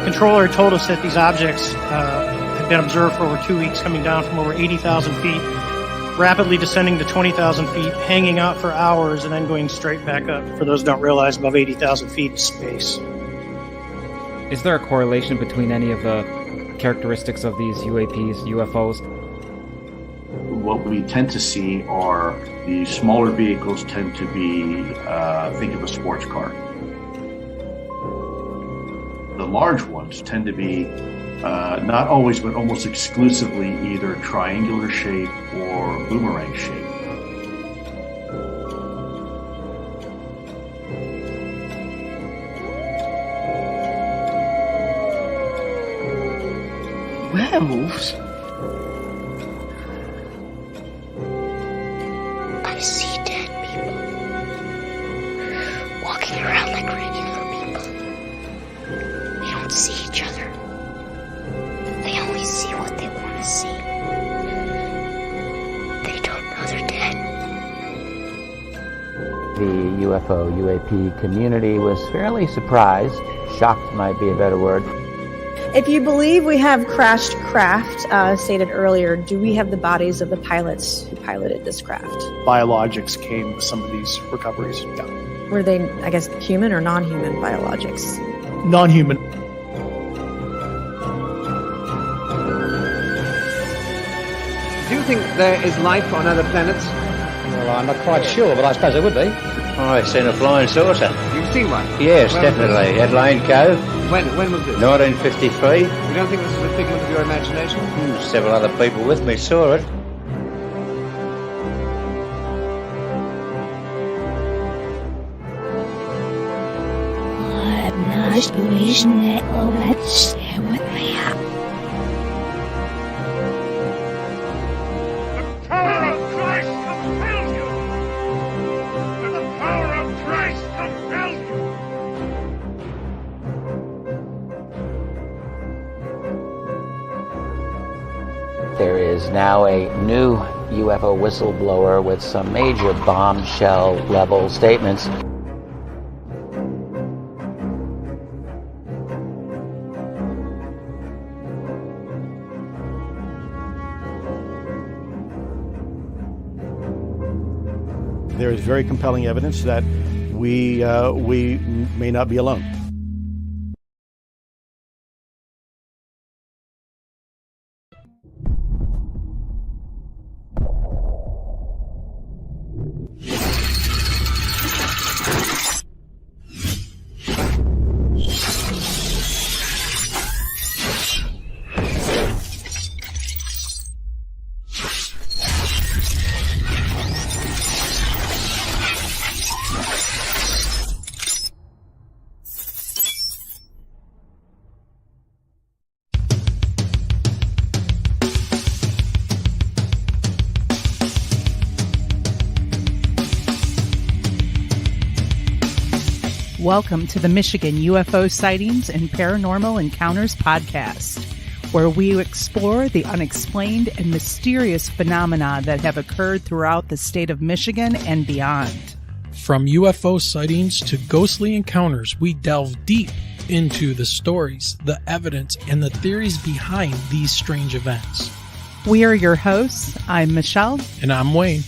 controller told us that these objects had been observed for over 2 weeks, coming down from over 80,000 feet, rapidly descending to 20,000 feet, hanging out for hours, and then going straight back up. For those who don't realize, above 80,000 feet is space. Is there a correlation between any of the characteristics of these UAPs, UFOs? What we tend to see are the smaller vehicles tend to be, think of a sports car. The large ones tend to be, not always, but almost exclusively either triangular shape or boomerang shape. Werewolves? I see dead people walking around like regular people. They don't see each other. They only see what they want to see. They don't know they're dead. The UFO UAP community was fairly surprised. Shocked might be a better word. If you believe we have crashed craft, stated earlier, do we have the bodies of the pilots who piloted this craft? Biologics came with some of these recoveries. Yeah. Were they, I guess, human or non-human biologics? Non-human. Do you think there is life on other planets? Well, I'm not quite sure, but I suppose there would be. Oh, I've seen a flying saucer. You've seen one? Yes, definitely. At Lane Cove. When was this? 1953. You don't think this is a figment of your imagination? Several other people with me saw it. I'm not wishing that all that stay with me. The power of Christ compels you! The power of Christ compels you! There is now a new UFO whistleblower with some major bombshell-level statements. There is very compelling evidence that we may not be alone. Welcome to the Michigan UFO Sightings and Paranormal Encounters podcast, where we explore the unexplained and mysterious phenomena that have occurred throughout the state of Michigan and beyond. From UFO sightings to ghostly encounters, we delve deep into the stories, the evidence, and the theories behind these strange events. We are your hosts. I'm Michelle. And I'm Wayne.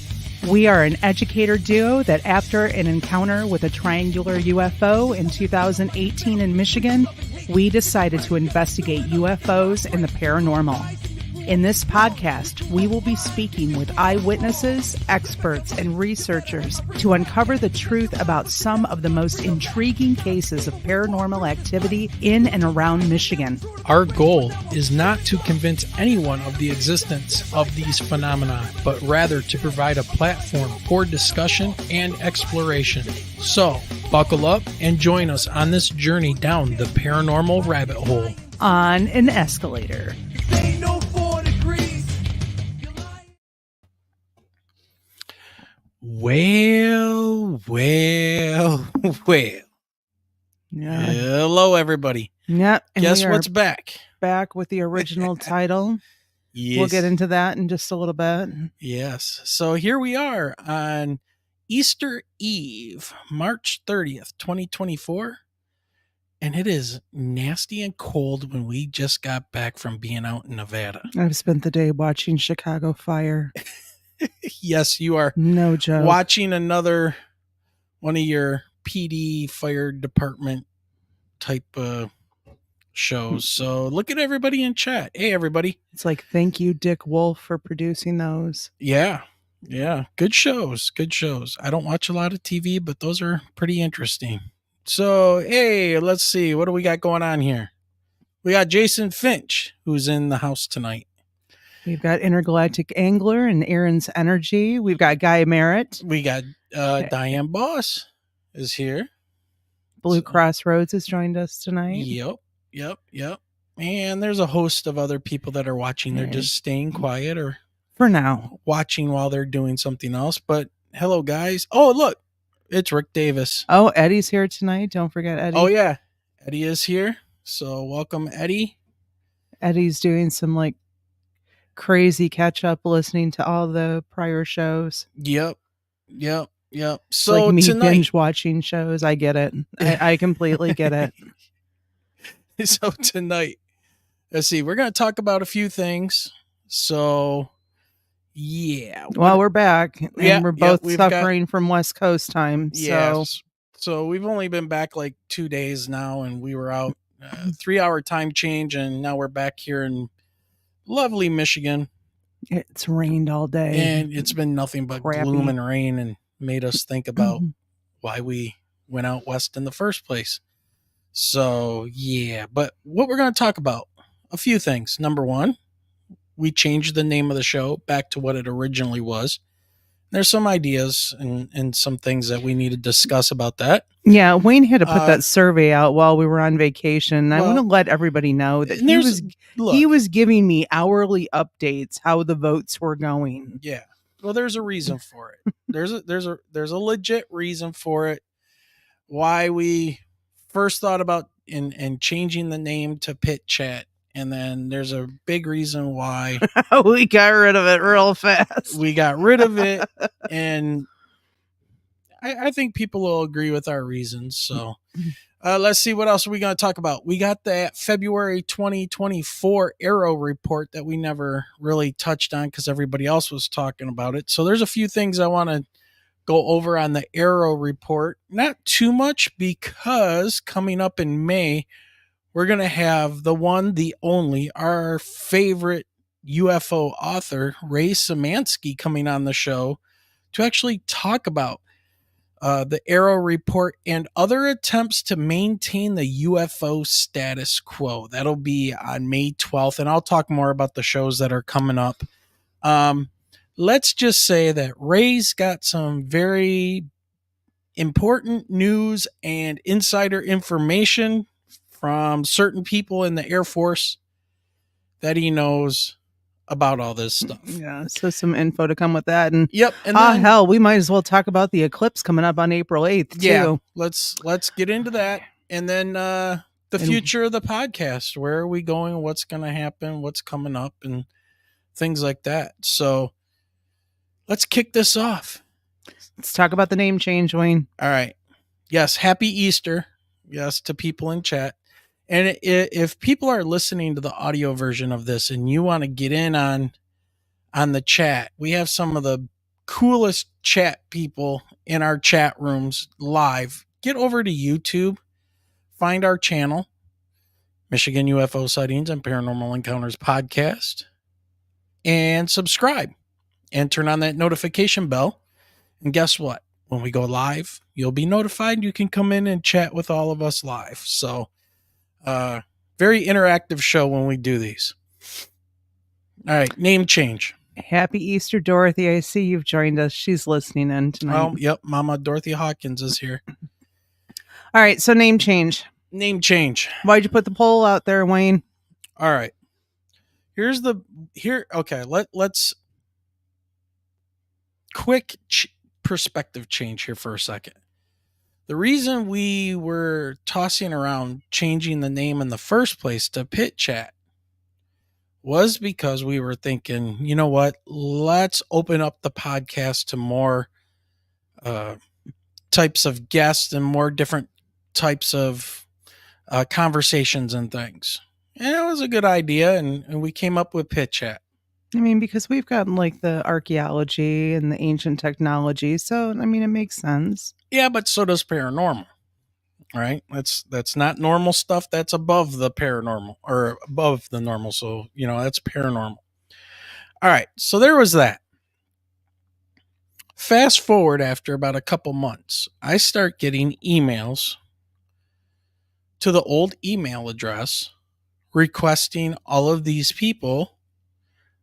We are an educator duo that after an encounter with a triangular UFO in 2018 in Michigan, we decided to investigate UFOs and the paranormal. In this podcast, we will be speaking with eyewitnesses, experts, and researchers to uncover the truth about some of the most intriguing cases of paranormal activity in and around Michigan. Our goal is not to convince anyone of the existence of these phenomena, but rather to provide a platform for discussion and exploration. So, buckle up and join us on this journey down the paranormal rabbit hole. On an escalator. Well. Yeah. Hello, everybody. Yep. Guess what's back? Back with the original title. Yes. We'll get into that in just a little bit. Yes. So here we are on Easter Eve, March 30th, 2024. and it is nasty and cold when we just got back from being out in Nevada. I've spent the day watching Chicago Fire. Yes, you are No joke. watching another one of your PD fire department type shows. So look at everybody in chat. Hey, everybody. It's like, thank you, Dick Wolf, for producing those. Yeah. Yeah. Good shows. Good shows. I don't watch a lot of TV, but those are pretty interesting. So, hey, let's see. What do we got going on here? We got Jason Finch, who's in the house tonight. We've got Intergalactic Angler and Aaron's Energy. We've got Guy Merritt. We got Diane Boss is here. Blue Crossroads has joined us tonight. Yep. And there's a host of other people that are watching. They're just staying quiet or for now watching while they're doing something else. But hello, guys. Oh, look, it's Rick Davis. Oh, Eddie's here tonight. Don't forget Eddie. Oh, yeah. Eddie is here. So welcome, Eddie. Eddie's doing some like crazy catch up listening to all the prior shows. Yep. So like me tonight, binge watching shows. I get it. I completely get it. So tonight, let's see, we're going to talk about a few things. So yeah. Well, we're back and we're both suffering from West Coast time. So we've only been back like 2 days now, and we were out 3-hour time change, and now we're back here in lovely Michigan. It's rained all day. And it's been nothing but gloom and rain, and made us think about why we went out west in the first place. So, yeah. But what we're going to talk about, a few things. Number one, we changed the name of the show back to what it originally was. There's some ideas and some things that we need to discuss about that. Yeah, Wayne had to put that survey out while we were on vacation. I want to let everybody know that he was giving me hourly updates how the votes were going. Yeah. Well, there's a reason for it. There's a legit reason for it. Why we first thought about and changing the name to Pit Chat. And then there's a big reason why we got rid of it real fast. We got rid of it, and I think people will agree with our reasons. So let's see, what else are we going to talk about? We got that February 2024 AARO report that we never really touched on because everybody else was talking about it. So there's a few things I want to go over on the AARO report. Not too much, because coming up in May, we're going to have the one, the only, our favorite UFO author, Ray Szymanski, coming on the show to actually talk about the AARO report and other attempts to maintain the UFO status quo. That'll be on May 12th, and I'll talk more about the shows that are coming up. Let's just say that Ray's got some very important news and insider information from certain people in the Air Force that he knows about all this stuff. Yeah, so some info to come with that. And yep. And hell, we might as well talk about the eclipse coming up on April 8th, too. Yeah, let's get into that. And then the future of the podcast. Where are we going? What's going to happen? What's coming up? And things like that. So let's kick this off. Let's talk about the name change, Wayne. All right. Yes, happy Easter. Yes, to people in chat. And if people are listening to the audio version of this and you want to get in on the chat, we have some of the coolest chat people in our chat rooms live. Get over to YouTube, find our channel, Michigan UFO Sightings and Paranormal Encounters Podcast, and subscribe and turn on that notification bell. And guess what? When we go live, you'll be notified. You can come in and chat with all of us live. So, very interactive show when we do these. All right, name change. Happy Easter, Dorothy. I see you've joined us. She's listening in tonight. Oh, yep. Mama Dorothy Hawkins is here. All right, so name change. Name change. Why'd you put the poll out there, Wayne? All right. Okay, let's quick perspective change here for a second. The reason we were tossing around changing the name in the first place to Pit Chat was because we were thinking, you know what, let's open up the podcast to more types of guests and more different types of conversations and things. And it was a good idea, and we came up with Pit Chat. I mean, because we've got like the archaeology and the ancient technology, so I mean, it makes sense. Yeah, but so does paranormal, right? That's not normal stuff. That's above the paranormal or above the normal. So that's paranormal. All right, so there was that. Fast forward after about a couple months, I start getting emails to the old email address requesting all of these people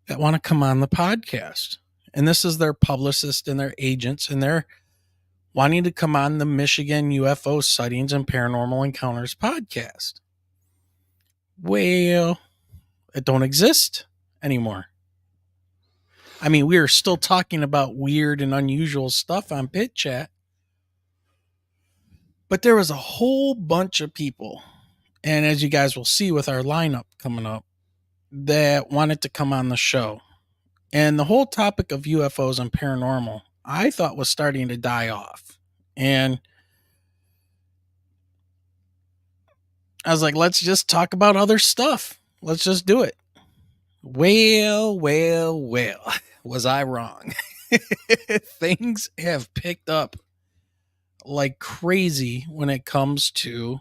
that want to come on the podcast. And this is their publicist and their agents, and they're wanting to come on the Michigan UFO Sightings and Paranormal Encounters podcast. Well, it don't exist anymore. I mean, we are still talking about weird and unusual stuff on Pit Chat, but there was a whole bunch of people, and as you guys will see with our lineup coming up, that wanted to come on the show. And the whole topic of UFOs and paranormal, I thought, was starting to die off. And I was like, let's just talk about other stuff. Let's just do it. Well, was I wrong? Things have picked up like crazy when it comes to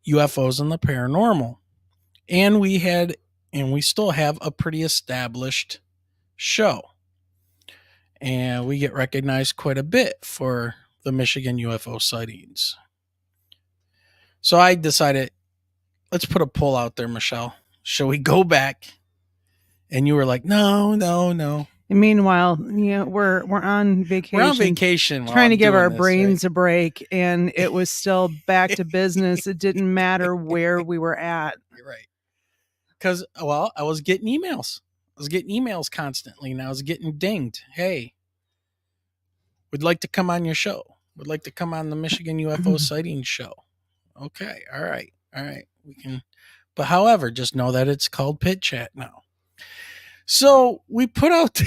UFOs and the paranormal. And we still have a pretty established show. And we get recognized quite a bit for the Michigan UFO sightings. So I decided, let's put a poll out there, Michelle. Shall we go back? And you were like, no. And meanwhile, we're on vacation. We're on vacation. Trying to give our brains a break, and it was still back to business. It didn't matter where we were at. You're right. Because, I was getting emails. I was getting emails constantly, and I was getting dinged. Hey, we'd like to come on your show. Would like to come on the Michigan UFO sighting show. Okay. All right. We can. But however, just know that it's called Pit Chat now. So we put out,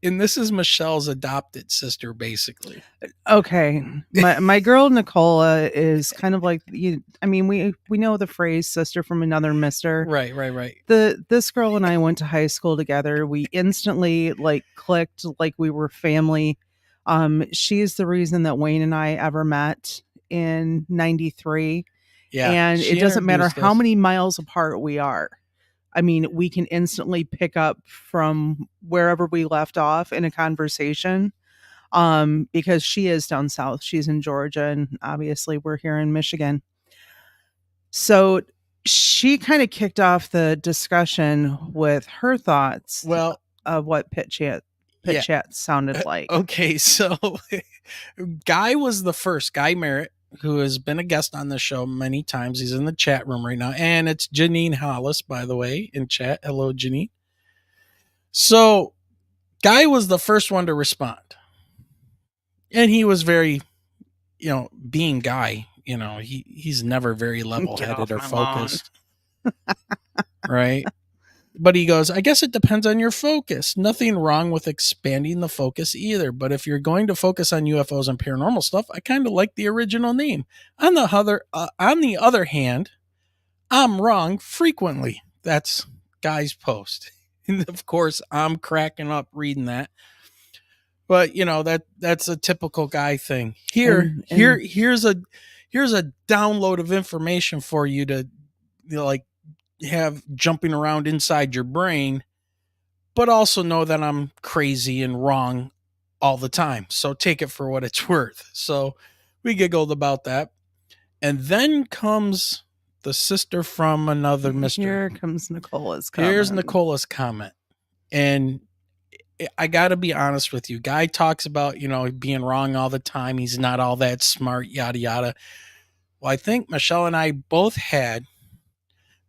and this is Michelle's adopted sister, basically. Okay. My girl, Nicola, is kind of like, we know the phrase sister from another mister. Right. This girl and I went to high school together. We instantly clicked like we were family. She's the reason that Wayne and I ever met in 93. Yeah. And it doesn't matter how many miles apart we are. I mean, we can instantly pick up from wherever we left off in a conversation, because she is down south. She's in Georgia, and obviously we're here in Michigan. So she kind of kicked off the discussion with her thoughts of what Pit Chat sounded like. Okay, so Guy was the first, Guy Merritt, who has been a guest on the show many times. He's in the chat room right now. And it's Janine Hollis, by the way, in chat. Hello, Janine. So Guy was the first one to respond. And he was very, being Guy, he's never very level-headed or focused. Right? But he goes, I guess it depends on your focus. Nothing wrong with expanding the focus either. But if you're going to focus on UFOs and paranormal stuff, I kind of like the original name. On the other hand, I'm wrong frequently. That's Guy's post. And of course, I'm cracking up reading that. But that's a typical Guy thing. Here's a download of information for you to have jumping around inside your brain, but also know that I'm crazy and wrong all the time. So take it for what it's worth. So we giggled about that. And then comes the sister from another mister. Here comes Nicola's comment. Here's Nicola's comment. And I got to be honest with you. Guy talks about, being wrong all the time. He's not all that smart, yada, yada. Well, I think Michelle and I both had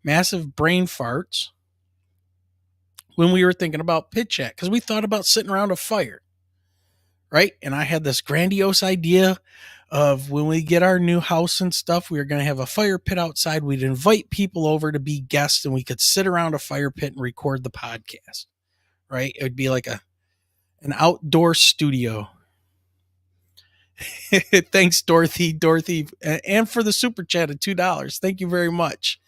massive brain farts when we were thinking about Pit Chat, because we thought about sitting around a fire, right? And I had this grandiose idea of when we get our new house and stuff, we were going to have a fire pit outside. We'd invite people over to be guests, and we could sit around a fire pit and record the podcast, right? It would be like an outdoor studio. Thanks, Dorothy. Dorothy, and for the super chat of $2. Thank you very much.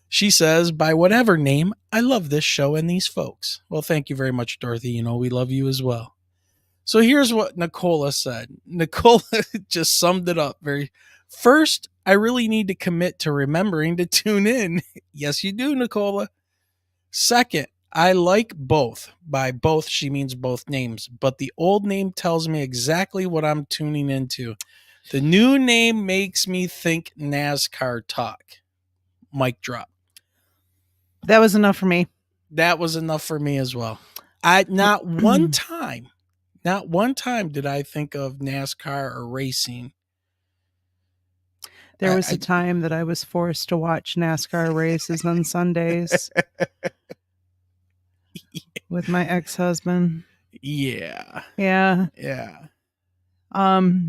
She says, by whatever name, I love this show and these folks. Well, thank you very much, Dorothy. You know, we love you as well. So here's what Nicola said. Nicola just summed it up very. First, I really need to commit to remembering to tune in. Yes, you do, Nicola. Second, I like both. By both, she means both names, but the old name tells me exactly what I'm tuning into. The new name makes me think NASCAR talk. Mic drop. That was enough for me. That was enough for me as well. Not one time did I think of NASCAR or racing. There was a time that I was forced to watch NASCAR races on Sundays with my ex-husband. Yeah. Yeah. Yeah.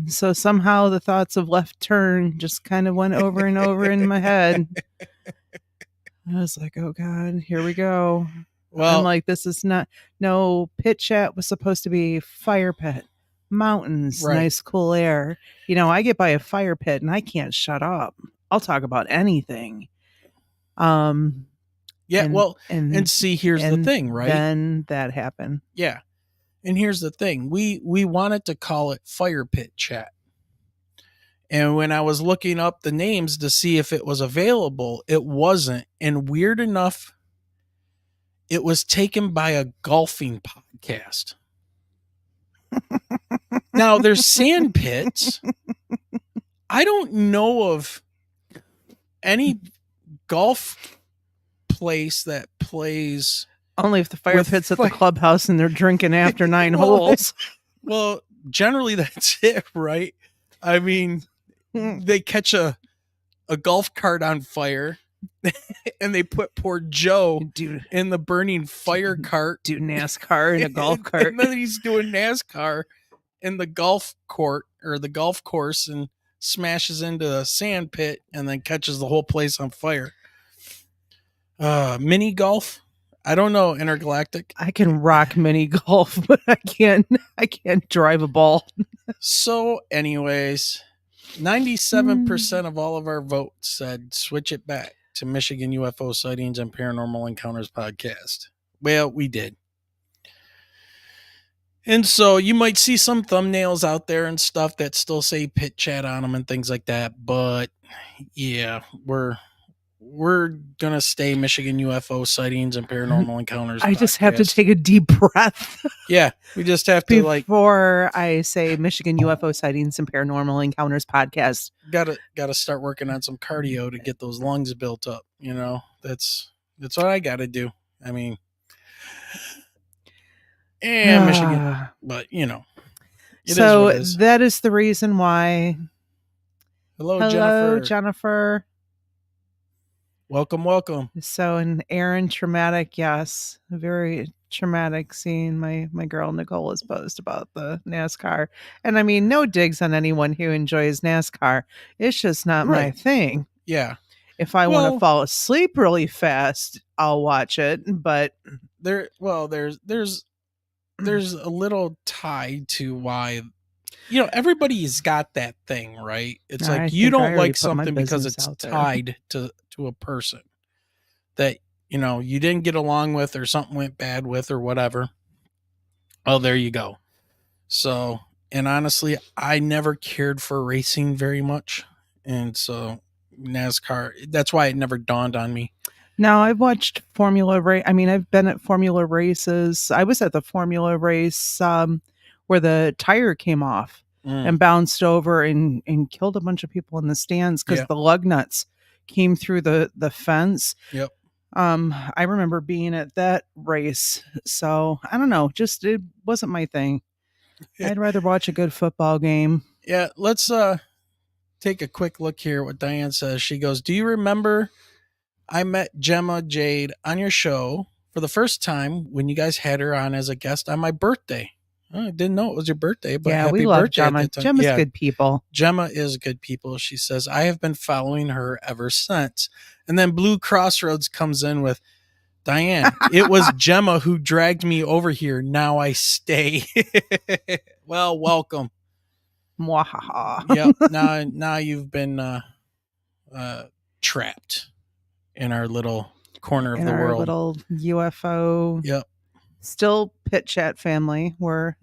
So somehow the thoughts of Left Turn just kind of went over and over in my head. I was like, oh God, here we go. Well, I'm like, this is not, no, pit chat was supposed to be fire pit, mountains, right. Nice cool air. You know, I get by a fire pit and I can't shut up. I'll talk about anything. Yeah, and see, here's the thing, right? Then that happened. Yeah. And here's the thing. We wanted to call it fire pit chat. And when I was looking up the names to see if it was available, it wasn't. And weird enough, it was taken by a golfing podcast. Now, there's sand pits. I don't know of any golf place that plays. Only if the fire pit's at the clubhouse and they're drinking after 9 holes. Well, generally that's it, right? I mean, they catch a golf cart on fire and they put poor Joe in the burning fire cart. Do NASCAR in a golf cart. And then he's doing NASCAR in the golf court or the golf course and smashes into a sand pit and then catches the whole place on fire. Mini golf? I don't know, Intergalactic. I can rock mini golf, but I can't drive a ball. So anyways, 97% of all of our votes said switch it back to Michigan UFO Sightings and Paranormal Encounters podcast. Well, we did. And so you might see some thumbnails out there and stuff that still say pit chat on them and things like that. But yeah, we're going to stay Michigan UFO Sightings and Paranormal Encounters I podcast. just have to take a deep breath. Yeah, we just have to before I say Michigan UFO Sightings and Paranormal Encounters podcast. Gotta start working on some cardio to get those lungs built up. You know, that's what I got to do. I mean, and Michigan, but you know, so that is the reason why. Hello, Jennifer. Welcome. So an Aaron traumatic, yes, a very traumatic scene my girl Nicole has posed about the NASCAR. And I mean, no digs on anyone who enjoys NASCAR. It's just not my thing. Yeah. If I want to fall asleep really fast, I'll watch it. But there's a little tie to why, you know, everybody's got that thing, right? It's like you don't like something because it's tied to a person that, you know, you didn't get along with or something went bad with or whatever. Oh, there you go. So, and honestly, I never cared for racing very much. And so NASCAR, that's why it never dawned on me. Now I've watched Formula race. I mean, I've been at Formula races. I was at the Formula race where the tire came off and bounced over and killed a bunch of people in the stands because the lug nuts came through the fence. Yep. I remember being at that race. So I don't know, just it wasn't my thing. I'd rather watch a good football game. Yeah, let's take a quick look here at what Diane says. She goes, do you remember I met Gemma Jade on your show for the first time when you guys had her on as a guest on my birthday? I didn't know it was your birthday, but yeah, happy we love birthday Gemma. Gemma's good people. Gemma is good people. She says, I have been following her ever since. And then Blue Crossroads comes in with, Diane, it was Gemma who dragged me over here. Now I stay. Well, welcome. Mwahaha. Yep. Now you've been trapped in our little corner of In the our world. little UFO. Yep. Still Pit Chat family. We're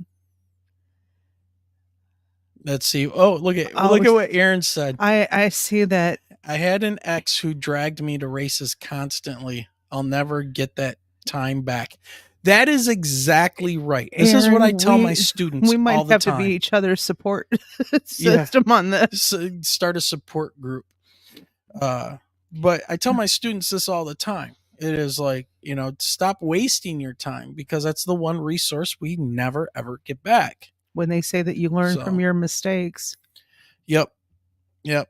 Let's see. Oh, look at what Aaron said. I see that. I had an ex who dragged me to races constantly. I'll never get that time back. That is exactly right. This is what I tell my students We might all the have time. to be each other's support system on this. Start a support group. But I tell my students this all the time. It is like, stop wasting your time, because that's the one resource we never ever get back. When they say that you learn from your mistakes. Yep.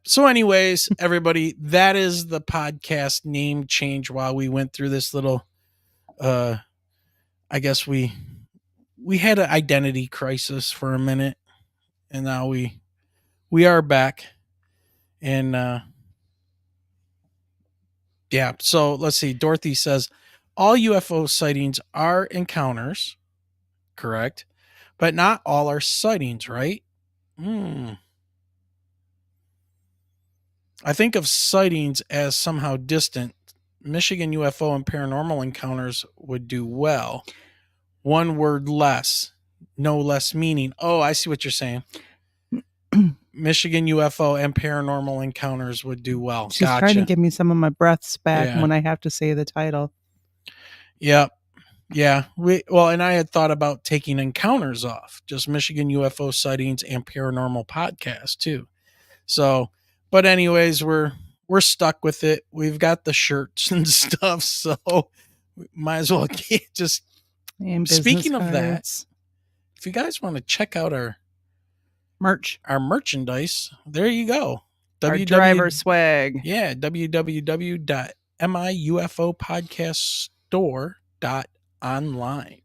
So anyways, everybody, that is the podcast name change while we went through this little, I guess we had an identity crisis for a minute, and now we are back. And, yeah. So let's see. Dorothy says all UFO sightings are encounters, correct? But not all are sightings, right? I think of sightings as somehow distant. Michigan UFO and paranormal encounters would do well. One word less, no less meaning. Oh, I see what you're saying. Michigan UFO and paranormal encounters would do well. She's trying to give me some of my breaths back Yeah. when I have to say the title. Yep. Yeah. And I had thought about taking encounters off, just Michigan UFO sightings and paranormal podcast too. So, but anyways, we're stuck with it. We've got the shirts and stuff, so we might as well just. And Speaking of cards. that, if you guys want to check out our merchandise, there you go. Our driver swag. Yeah, www.miufopodcaststore.online.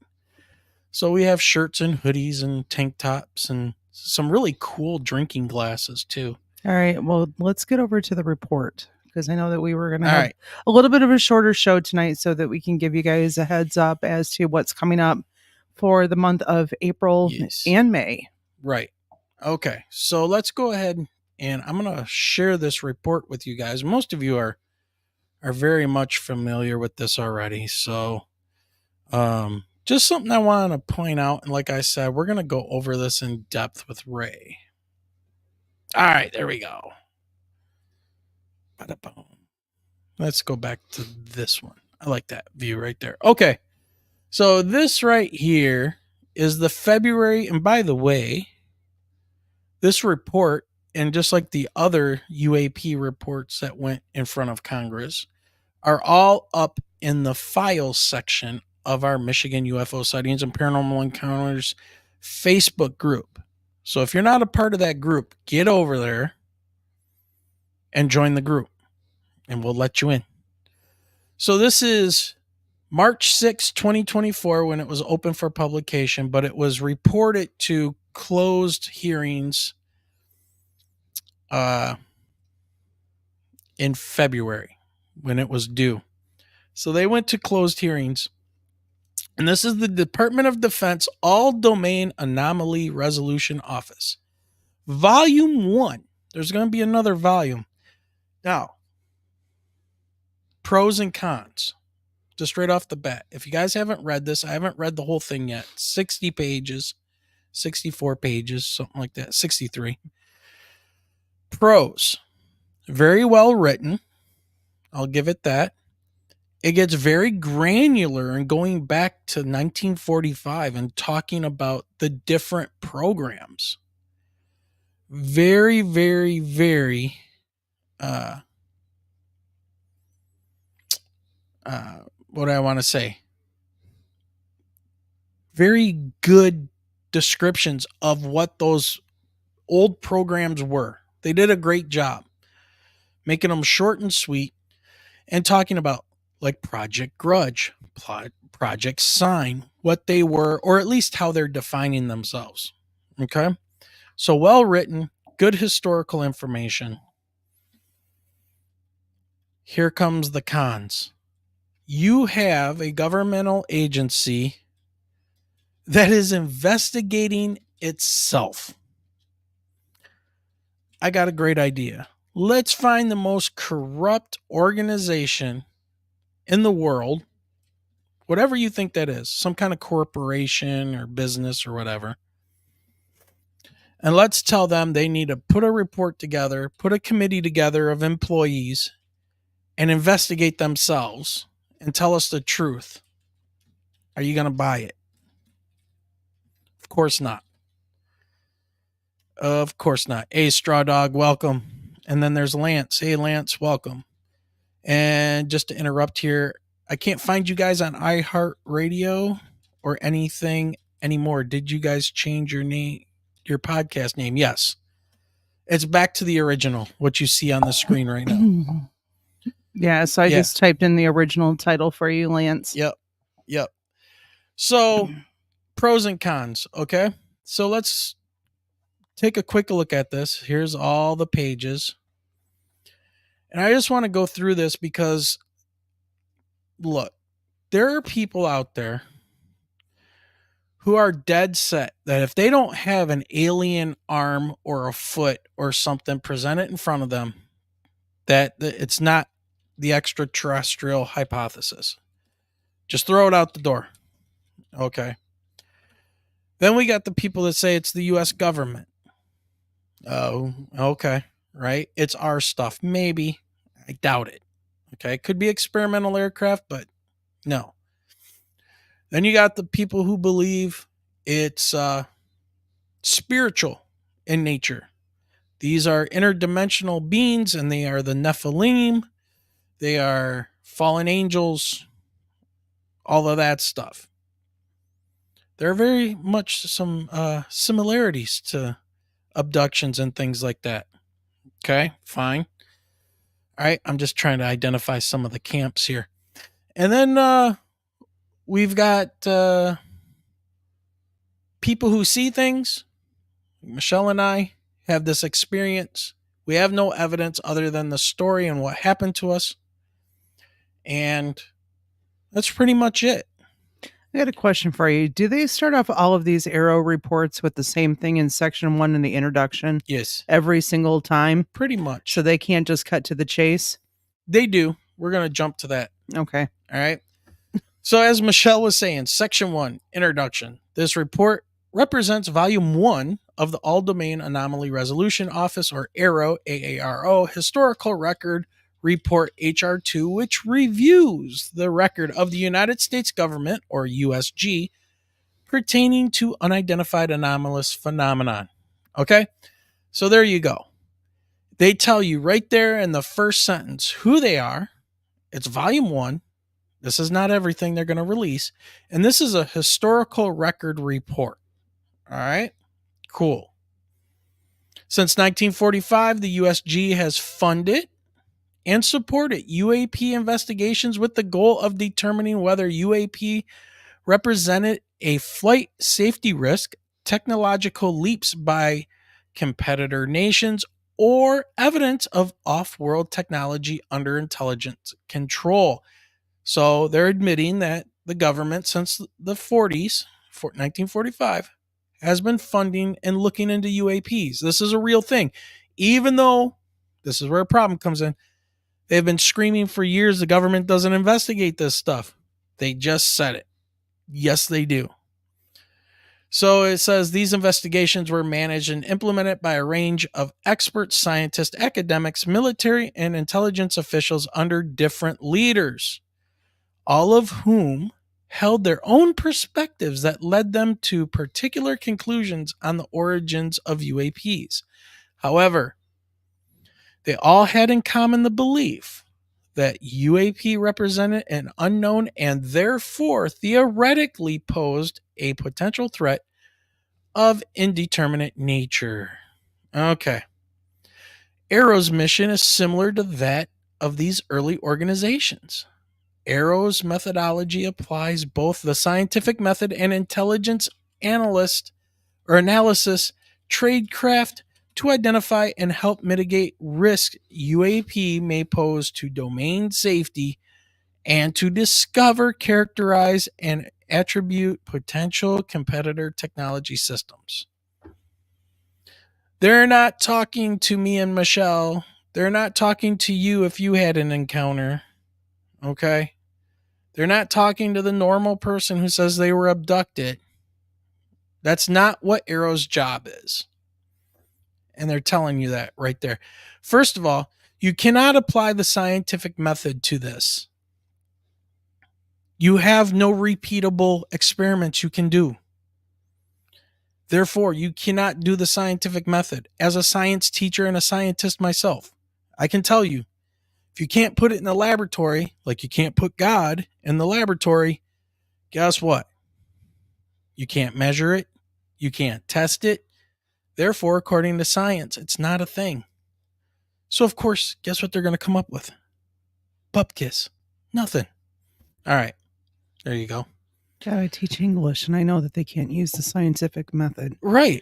So we have shirts and hoodies and tank tops and some really cool drinking glasses too. All right. Well, let's get over to the report, because I know that we were going to have right. a little bit of a shorter show tonight so that we can give you guys a heads up as to what's coming up for the month of April and May. Right. Okay. So let's go ahead, and I'm going to share this report with you guys. Most of you are very much familiar with this already. So just something I want to point out. And like I said, we're going to go over this in depth with Ray. All right, there we go. Let's go back to this one. I like that view right there. Okay. So this right here is the February. And by the way, this report, and just like the other UAP reports that went in front of Congress, are all up in the files section of our Michigan UFO Sightings and Paranormal Encounters Facebook group. So if you're not a part of that group, get over there and join the group, and we'll let you in. So this is March 6, 2024, when it was open for publication, but it was reported to closed hearings in February when it was due. So they went to closed hearings. And this is the Department of Defense All Domain Anomaly Resolution Office. Volume 1. There's going to be another volume. Now, pros and cons. Just right off the bat. If you guys haven't read this, I haven't read the whole thing yet. 60 pages, 64 pages, something like that. 63. Pros. Very well written. I'll give it that. It gets very granular and going back to 1945 and talking about the different programs. Very, very, very, what do I want to say? Very good descriptions of what those old programs were. They did a great job making them short and sweet and talking about like Project Grudge, Project Sign, what they were, or at least how they're defining themselves. Okay. So well written, good historical information. Here comes the cons. You have a governmental agency that is investigating itself. I got a great idea. Let's find the most corrupt organization in the world, whatever you think that is, some kind of corporation or business or whatever. And let's tell them they need to put a report together, put a committee together of employees, and investigate themselves and tell us the truth. Are you going to buy it? Of course not. Of course not. Hey, Straw Dog, welcome. And then there's Lance. Hey, Lance, welcome. And just to interrupt here, I can't find you guys on iHeartRadio or anything anymore. Did you guys change your name, your podcast name? Yes. It's back to the original, what you see on the screen right now. Yeah, so I just typed in the original title for you, Lance. Yep. So, pros and cons, okay? So let's take a quick look at this. Here's all the pages. And I just want to go through this because, look, there are people out there who are dead set that if they don't have an alien arm or a foot or something presented in front of them, that it's not the extraterrestrial hypothesis. Just throw it out the door. Okay. Then we got the people that say it's the US government. Oh, okay. Right? It's our stuff. Maybe. I doubt it. Okay. Could be experimental aircraft, but no. Then you got the people who believe it's spiritual in nature. These are interdimensional beings, and they are the Nephilim. They are fallen angels, all of that stuff. There are very much some similarities to abductions and things like that. Okay, fine. All right, I'm just trying to identify some of the camps here. And then we've got people who see things. Michelle and I have this experience. We have no evidence other than the story and what happened to us. And that's pretty much it. I got a question for you. Do they start off all of these AARO reports with the same thing in section 1 in the introduction? Yes. Every single time? Pretty much. So they can't just cut to the chase? They do. We're going to jump to that. Okay. All right. So as Michelle was saying, section 1, introduction. This report represents volume 1 of the All Domain Anomaly Resolution Office, or AARO, Historical Record Report HR2, which reviews the record of the United States government, or USG, pertaining to unidentified anomalous phenomenon. Okay? So there you go. They tell you right there in the first sentence who they are. It's volume 1. This is not everything they're going to release. And this is a historical record report. All right? Cool. Since 1945, the USG has funded and supported UAP investigations with the goal of determining whether UAP represented a flight safety risk, technological leaps by competitor nations, or evidence of off-world technology under intelligence control. So they're admitting that the government, since the 40s, 1945, has been funding and looking into UAPs. This is a real thing. Even though, this is where a problem comes in, they've been screaming for years the government doesn't investigate this stuff. They just said it. Yes, they do. So it says these investigations were managed and implemented by a range of experts, scientists, academics, military, and intelligence officials under different leaders, all of whom held their own perspectives that led them to particular conclusions on the origins of UAPs. However, they all had in common the belief that UAP represented an unknown and therefore theoretically posed a potential threat of indeterminate nature. Okay. AARO's mission is similar to that of these early organizations. AARO's methodology applies both the scientific method and intelligence analysis tradecraft to identify and help mitigate risk UAP may pose to domain safety and to discover, characterize, and attribute potential competitor technology systems. They're not talking to me and Michelle. They're not talking to you if you had an encounter. Okay? They're not talking to the normal person who says they were abducted. That's not what AARO's job is. And they're telling you that right there. First of all, you cannot apply the scientific method to this. You have no repeatable experiments you can do. Therefore, you cannot do the scientific method. As a science teacher and a scientist myself, I can tell you, if you can't put it in the laboratory, like you can't put God in the laboratory, guess what? You can't measure it. You can't test it. Therefore, according to science, it's not a thing. So, of course, guess what they're going to come up with? Bupkis. Nothing. All right. There you go. Yeah, I teach English, and I know that they can't use the scientific method. Right.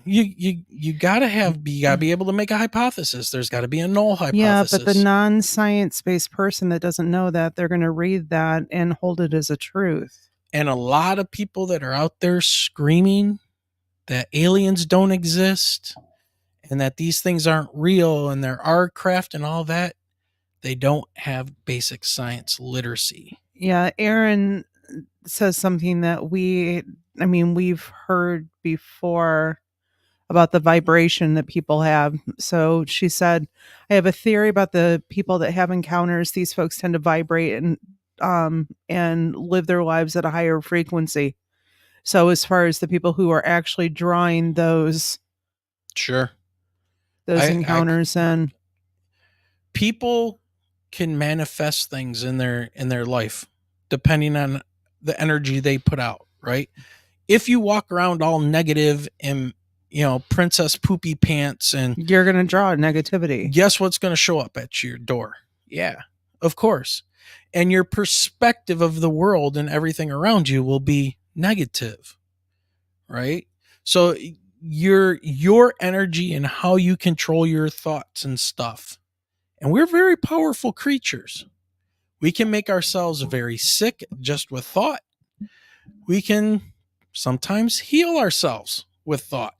You gotta be able to make a hypothesis. There's got to be a null hypothesis. Yeah, but the non-science based person that doesn't know that, they're going to read that and hold it as a truth. And a lot of people that are out there screaming that aliens don't exist and that these things aren't real and there are craft and all that, they don't have basic science literacy. Yeah, Aaron says something that we've heard before about the vibration that people have. So she said, I have a theory about the people that have encounters. These folks tend to vibrate and live their lives at a higher frequency. So as far as the people who are actually drawing those encounters and people can manifest things in their life depending on the energy they put out, right? If you walk around all negative and princess poopy pants, and you're going to draw negativity. Guess what's going to show up at your door? Yeah, of course. And your perspective of the world and everything around you will be negative, right? So your energy and how you control your thoughts and stuff. And we're very powerful creatures. We can make ourselves very sick just with thought. We can sometimes heal ourselves with thought,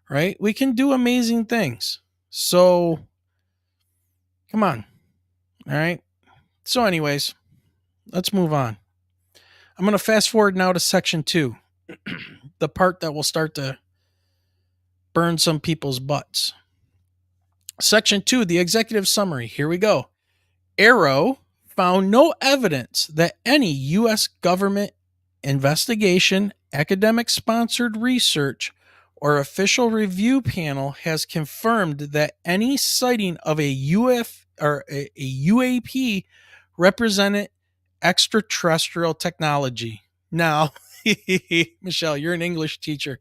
right? We can do amazing things. So, come on. All right. So anyways, let's move on. I'm going to fast forward now to section 2, the part that will start to burn some people's butts. Section 2, the executive summary. Here we go. AARO found no evidence that any U.S. government investigation, academic-sponsored research, or official review panel has confirmed that any sighting of a UAP represented extraterrestrial technology. Now, Michelle, you're an English teacher.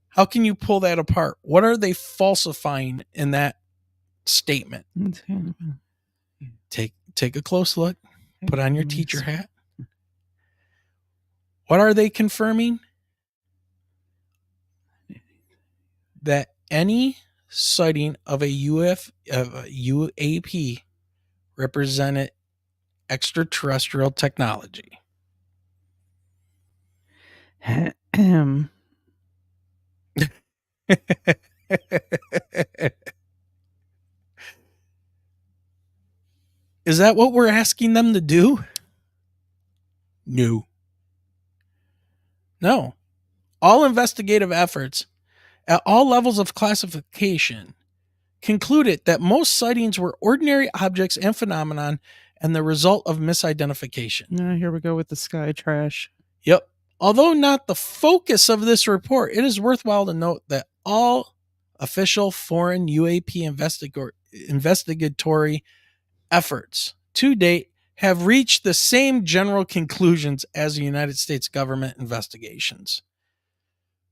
How can you pull that apart? What are they falsifying in that statement? Take a close look. Put on your teacher hat. What are they confirming? That any sighting of a UAP represented extraterrestrial technology. Is that what we're asking them to do? No. All investigative efforts at all levels of classification concluded that most sightings were ordinary objects and phenomenon and the result of misidentification. Here we go with the sky trash. Yep. Although not the focus of this report, it is worthwhile to note that all official foreign UAP investigatory efforts to date have reached the same general conclusions as the United States government investigations.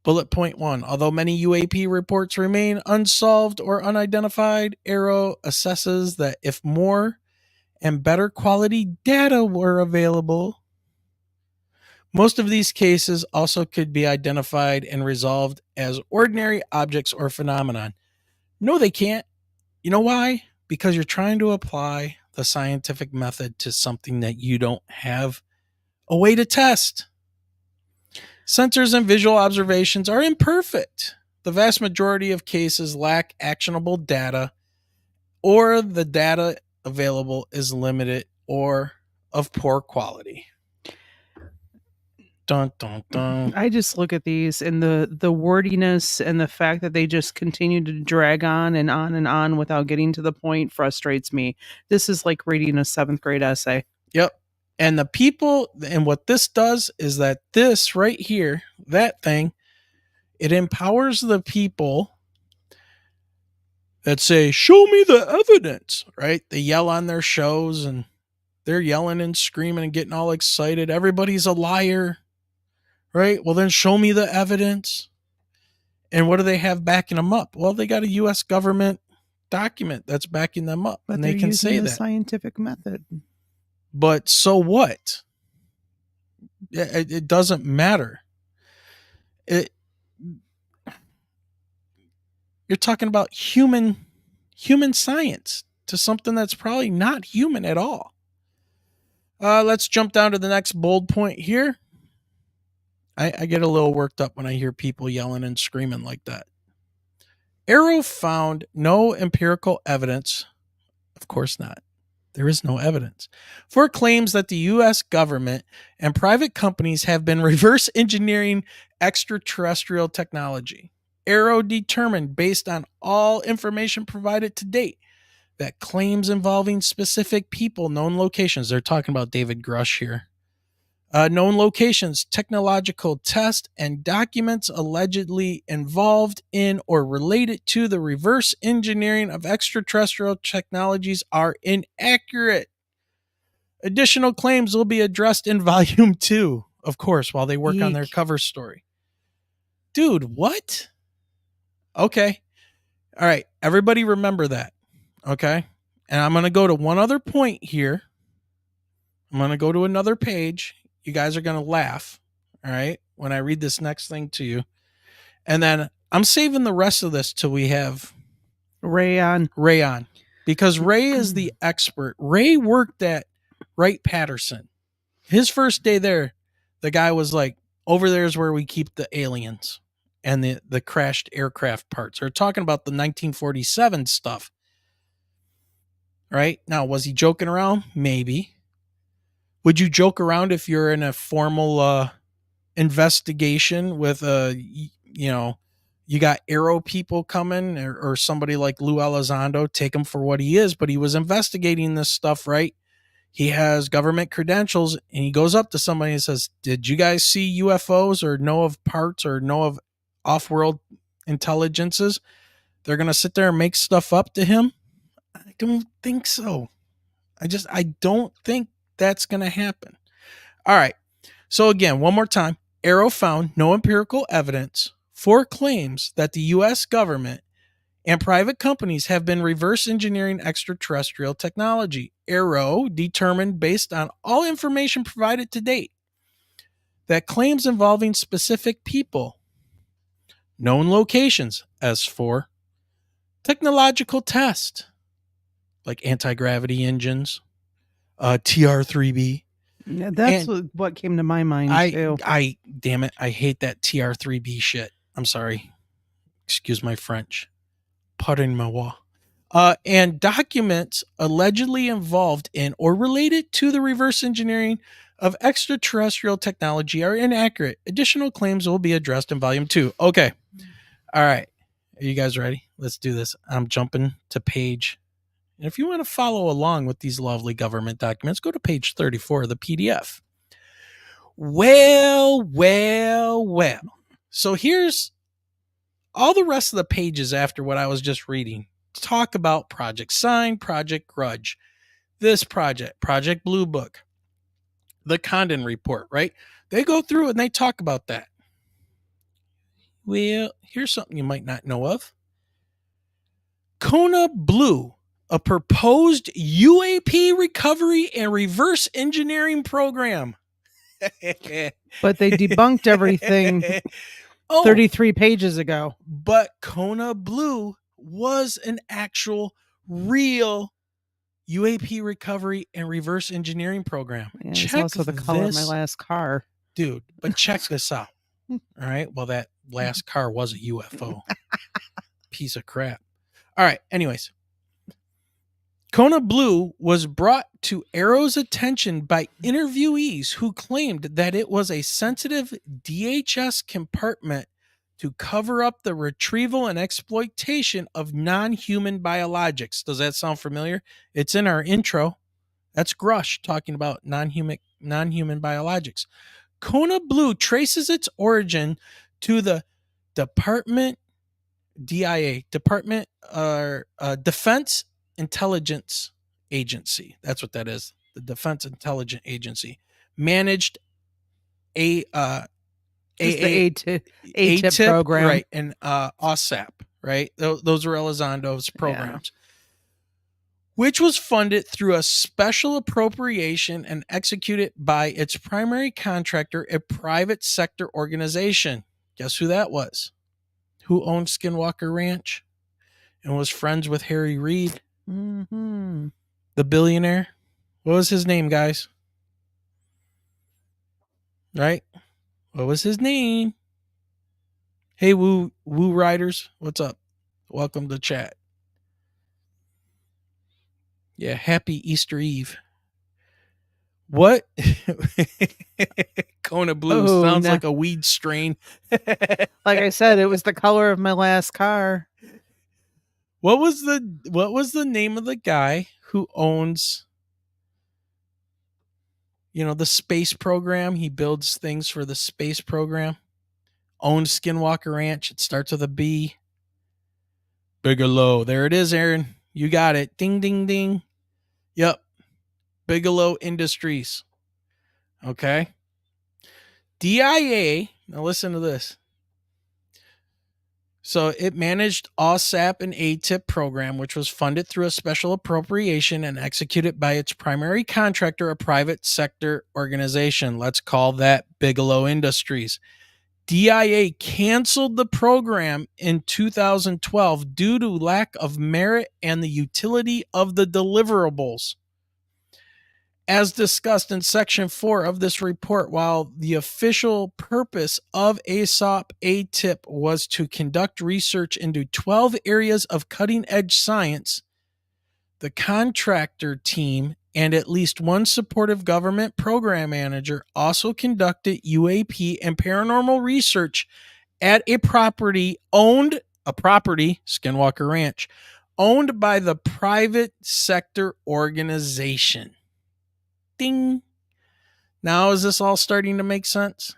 Bullet point 1. Although many UAP reports remain unsolved or unidentified, AARO assesses that if more and better quality data were available, most of these cases also could be identified and resolved as ordinary objects or phenomenon. No, they can't. You know why? Because you're trying to apply the scientific method to something that you don't have a way to test. Sensors and visual observations are imperfect, the vast majority of cases lack actionable data, or the data available is limited or of poor quality. Dun, dun, dun. I just look at these and the wordiness and the fact that they just continue to drag on and on and on without getting to the point frustrates me. This is like reading a 7th grade essay. Yep. And the people, and what this does is that this right here, that thing, it empowers the people that say, show me the evidence, right? They yell on their shows and they're yelling and screaming and getting all excited. Everybody's a liar, right? Well, then show me the evidence. And what do they have backing them up? Well, they got a U.S. government document that's backing them up, But and they they're can using say the that. scientific method. But so what? It doesn't matter. You're talking about human science to something that's probably not human at all. Let's jump down to the next bold point here. I get a little worked up when I hear people yelling and screaming like that. AARO found no empirical evidence, of course not, there is no evidence, for claims that the U.S. government and private companies have been reverse engineering extraterrestrial technology. AARO determined, based on all information provided to date, that claims involving specific people, known locations, they're talking about David Grush here, known locations, technological tests, and documents allegedly involved in or related to the reverse engineering of extraterrestrial technologies are inaccurate. Additional claims will be addressed in volume 2, of course, while they work on their cover story. Dude, what? Okay. All right. Everybody remember that. Okay. And I'm going to go to one other point here. I'm going to go to another page. You guys are going to laugh. All right. When I read this next thing to you. And then I'm saving the rest of this till we have Ray on. Because Ray is the expert. Ray worked at Wright-Patterson. His first day there, the guy was like, over there is where we keep the aliens and the crashed aircraft parts. They're talking about the 1947 stuff. Right? Now, was he joking around? Maybe. Would you joke around if you're in a formal investigation with you got AARO people coming or somebody like Lou Elizondo, take him for what he is, but he was investigating this stuff, right? He has government credentials and he goes up to somebody and says, did you guys see UFOs or know of parts or know of off-world intelligences? They're going to sit there and make stuff up to him? I don't think so. I don't think that's going to happen. All right. So again, one more time, AARO found no empirical evidence for claims that the U.S. government and private companies have been reverse engineering extraterrestrial technology. AARO determined, based on all information provided to date, that claims involving specific people, known locations, S4, technological tests, like anti-gravity engines, TR-3B. Yeah, that's what came to my mind, too. Damn it, I hate that TR-3B shit. I'm sorry. Excuse my French. Pardon-moi. And documents allegedly involved in or related to the reverse engineering of extraterrestrial technology are inaccurate. Additional claims will be addressed in volume 2. Okay. All right. Are you guys ready? Let's do this. I'm jumping to page. And if you want to follow along with these lovely government documents, go to page 34 of the PDF. Well. So here's all the rest of the pages after what I was just reading. Talk about Project Sign, Project Grudge, this project, Project Blue Book, the Condon Report, right? They go through and they talk about that. Well, here's something you might not know of. Kona Blue, a proposed UAP recovery and reverse engineering program. But they debunked everything 33 pages ago. But Kona Blue was an actual, real UAP recovery and reverse engineering program. Yeah, it's also the color of my last car. Dude, but check this out. All right. Well, that last car was a UFO. Piece of crap. All right. Anyways, Kona Blue was brought to AARO's attention by interviewees who claimed that it was a sensitive DHS compartment to cover up the retrieval and exploitation of non-human biologics. Does that sound familiar? It's in our intro. That's Grush talking about non-human biologics. Kona Blue traces its origin to the Department DIA, Department Defense Intelligence Agency. That's what that is. The Defense Intelligence Agency managed a ATIP program, right, and OSAP, right? Those were Elizondo's programs. Which was funded through a special appropriation and executed by its primary contractor, a private sector organization. Guess who that was? Who owned Skinwalker Ranch and was friends with Harry Reid, the billionaire? What was his name, guys? Right? What was his name? Hey, Woo Riders, what's up? Welcome to chat. Yeah, happy Easter Eve. What? Kona Blue sounds like a weed strain. Like I said, it was the color of my last car. What was the name of the guy who owns, the space program? He builds things for the space program. Owns Skinwalker Ranch. It starts with a B. Bigelow. There it is, Aaron. You got it. Ding, ding, ding. Yep. Bigelow Industries. Okay. DIA. Now listen to this. So it managed OSAP and ATIP program, which was funded through a special appropriation and executed by its primary contractor, a private sector organization. Let's call that Bigelow Industries. DIA canceled the program in 2012 due to lack of merit and the utility of the deliverables. As discussed in Section 4 of this report, while the official purpose of ASOP ATIP was to conduct research into 12 areas of cutting-edge science, the contractor team and at least one supportive government program manager also conducted UAP and paranormal research at a property, Skinwalker Ranch, owned by the private sector organization. Ding. Now is this all starting to make sense?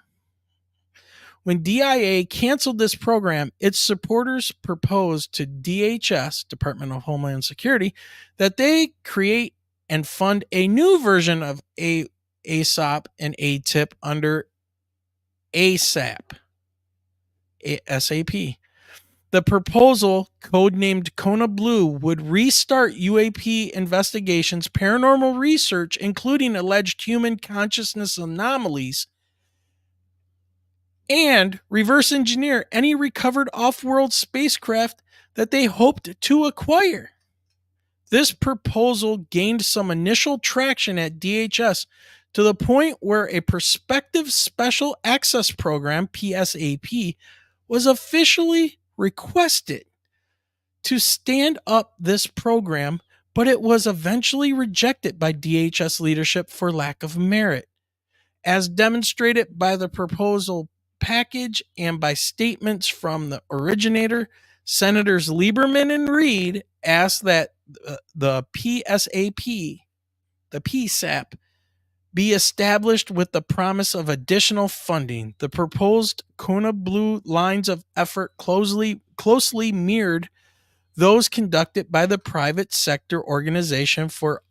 When DIA canceled this program, its supporters proposed to DHS, Department of Homeland Security, that they create and fund a new version of ASOP and ATIP under ASAP. ASAP. The proposal, codenamed Kona Blue, would restart UAP investigations, paranormal research, including alleged human consciousness anomalies, and reverse engineer any recovered off-world spacecraft that they hoped to acquire. This proposal gained some initial traction at DHS to the point where a prospective special access program, PSAP, was officially requested to stand up this program, but it was eventually rejected by DHS leadership for lack of merit. As demonstrated by the proposal package and by statements from the originator, Senators Lieberman and Reid asked that the PSAP, the PSAP, be established with the promise of additional funding. The proposed Kona Blue lines of effort closely mirrored those conducted by the private sector organization for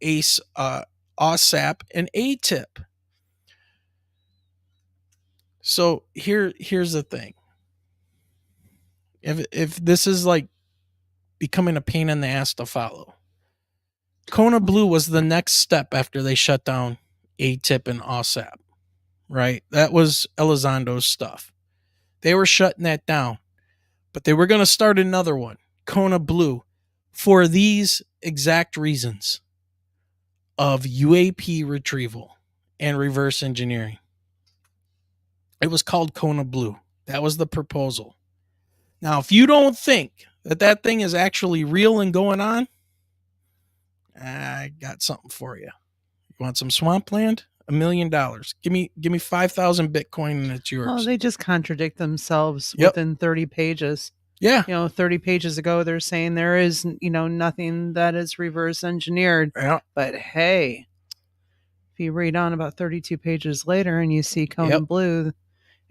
OSAP and ATIP. So here's the thing. If this is like becoming a pain in the ass to follow, Kona Blue was the next step after they shut down ATIP and OSAP, right? That was Elizondo's stuff. They were shutting that down, but they were going to start another one, Kona Blue, for these exact reasons of UAP retrieval and reverse engineering. It was called Kona Blue. That was the proposal. Now, if you don't think that that thing is actually real and going on, I got something for you. You want some swampland? $1 million. Give me 5,000 Bitcoin and it's yours. Oh, they just contradict themselves Yep. within 30 pages. Yeah. 30 pages ago, they're saying there is, nothing that is reverse engineered. Yeah. But hey, if you read on about 32 pages later and you see Kona Blue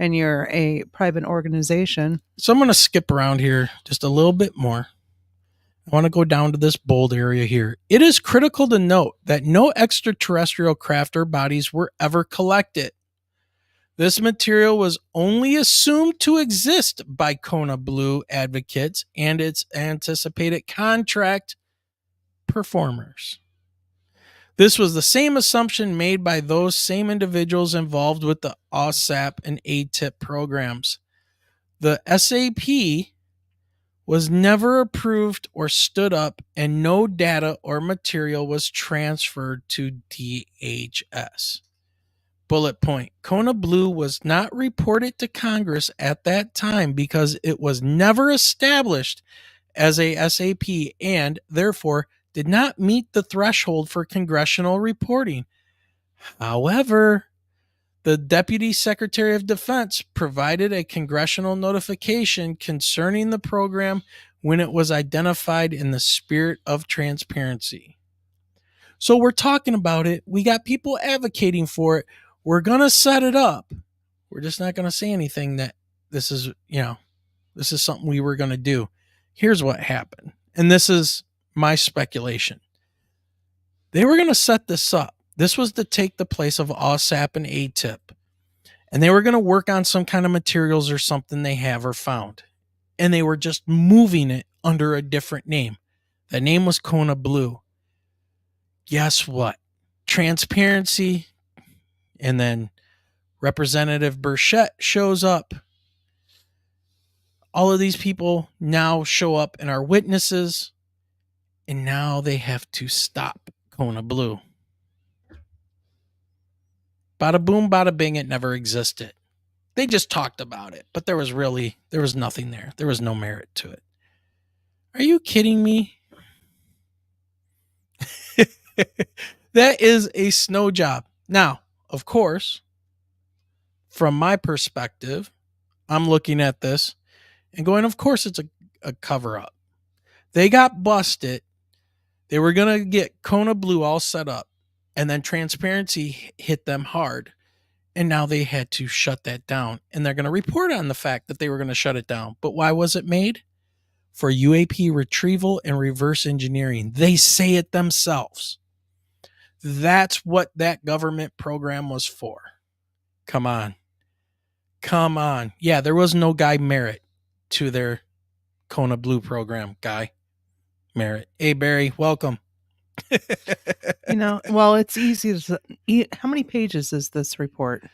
and you're a private organization. So I'm going to skip around here just a little bit more. I want to go down to this bold area here. It is critical to note that no extraterrestrial craft or bodies were ever collected. This material was only assumed to exist by Kona Blue advocates and its anticipated contract performers. This was the same assumption made by those same individuals involved with the OSAP and ATIP programs. The SAP was never approved or stood up, and no data or material was transferred to DHS. Bullet point. Kona Blue was not reported to Congress at that time because it was never established as a SAP and therefore did not meet the threshold for congressional reporting. However, the Deputy Secretary of Defense provided a congressional notification concerning the program when it was identified in the spirit of transparency. So we're talking about it. We got people advocating for it. We're going to set it up. We're just not going to say anything that this is something we were going to do. Here's what happened. And this is my speculation. They were going to set this up. This was to take the place of OSAP and ATIP. And they were going to work on some kind of materials or something they have or found. And they were just moving it under a different name. That name was Kona Blue. Guess what? Transparency. And then Representative Burchett shows up. All of these people now show up and are witnesses. And now they have to stop Kona Blue. Bada boom, bada bing, it never existed. They just talked about it, but there was nothing there. There was no merit to it. Are you kidding me? That is a snow job. Now, of course, from my perspective, I'm looking at this and going, of course, it's a cover up. They got busted. They were going to get Kona Blue all set up, and then transparency hit them hard. And now they had to shut that down. And they're going to report on the fact that they were going to shut it down. But why was it made? For UAP retrieval and reverse engineering. They say it themselves. That's what that government program was for. Come on. Come on. Yeah, there was no Guy Merritt to their Kona Blue program. Guy Merritt. Hey, Barry, welcome. Well, it's easy to. How many pages is this report?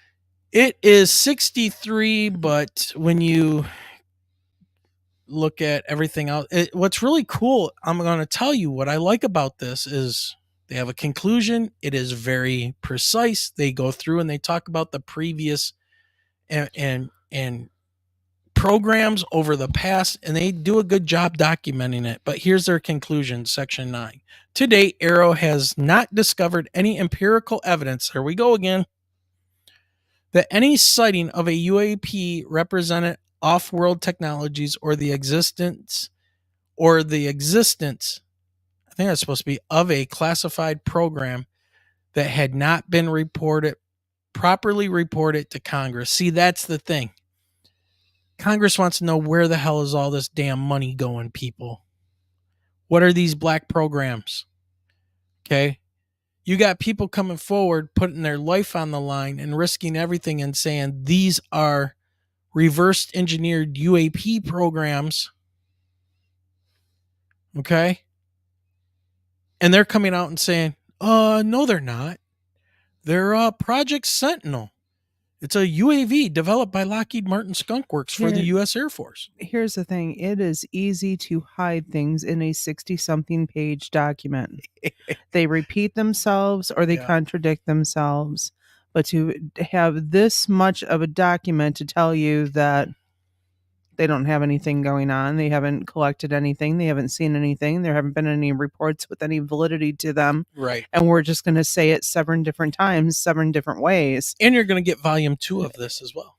It is 63, but when you look at everything else, what's really cool, I'm going to tell you what I like about this is they have a conclusion. It is very precise. They go through and they talk about the previous and programs over the past, and they do a good job documenting it. But here's their conclusion, section 9. To date, AARO has not discovered any empirical evidence, here we go again, that any sighting of a UAP represented off-world technologies or the existence, I think that's supposed to be, of a classified program that had not been properly reported to Congress. See, that's the thing. Congress wants to know where the hell is all this damn money going, people. What are these black programs? Okay. You got people coming forward, putting their life on the line and risking everything and saying these are reverse engineered UAP programs. Okay. And they're coming out and saying, no, they're not. They're Project Sentinel. It's a UAV developed by Lockheed Martin Skunk Works for the U.S. Air Force. Here's the thing. It is easy to hide things in a 60-something page document. They repeat themselves or they contradict themselves. But to have this much of a document to tell you that they don't have anything going on, they haven't collected anything, they haven't seen anything, there haven't been any reports with any validity to them. Right. And we're just going to say it 7 different times, 7 different ways. And you're going to get volume 2 of this as well.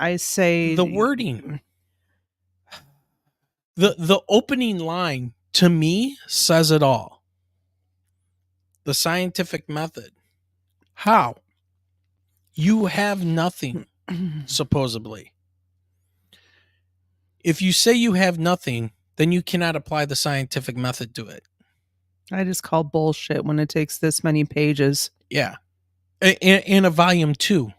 I say the wording. The opening line to me says it all. The scientific method. How? You have nothing, supposedly. If you say you have nothing, then you cannot apply the scientific method to it. I just call bullshit when it takes this many pages. Yeah. And a volume 2.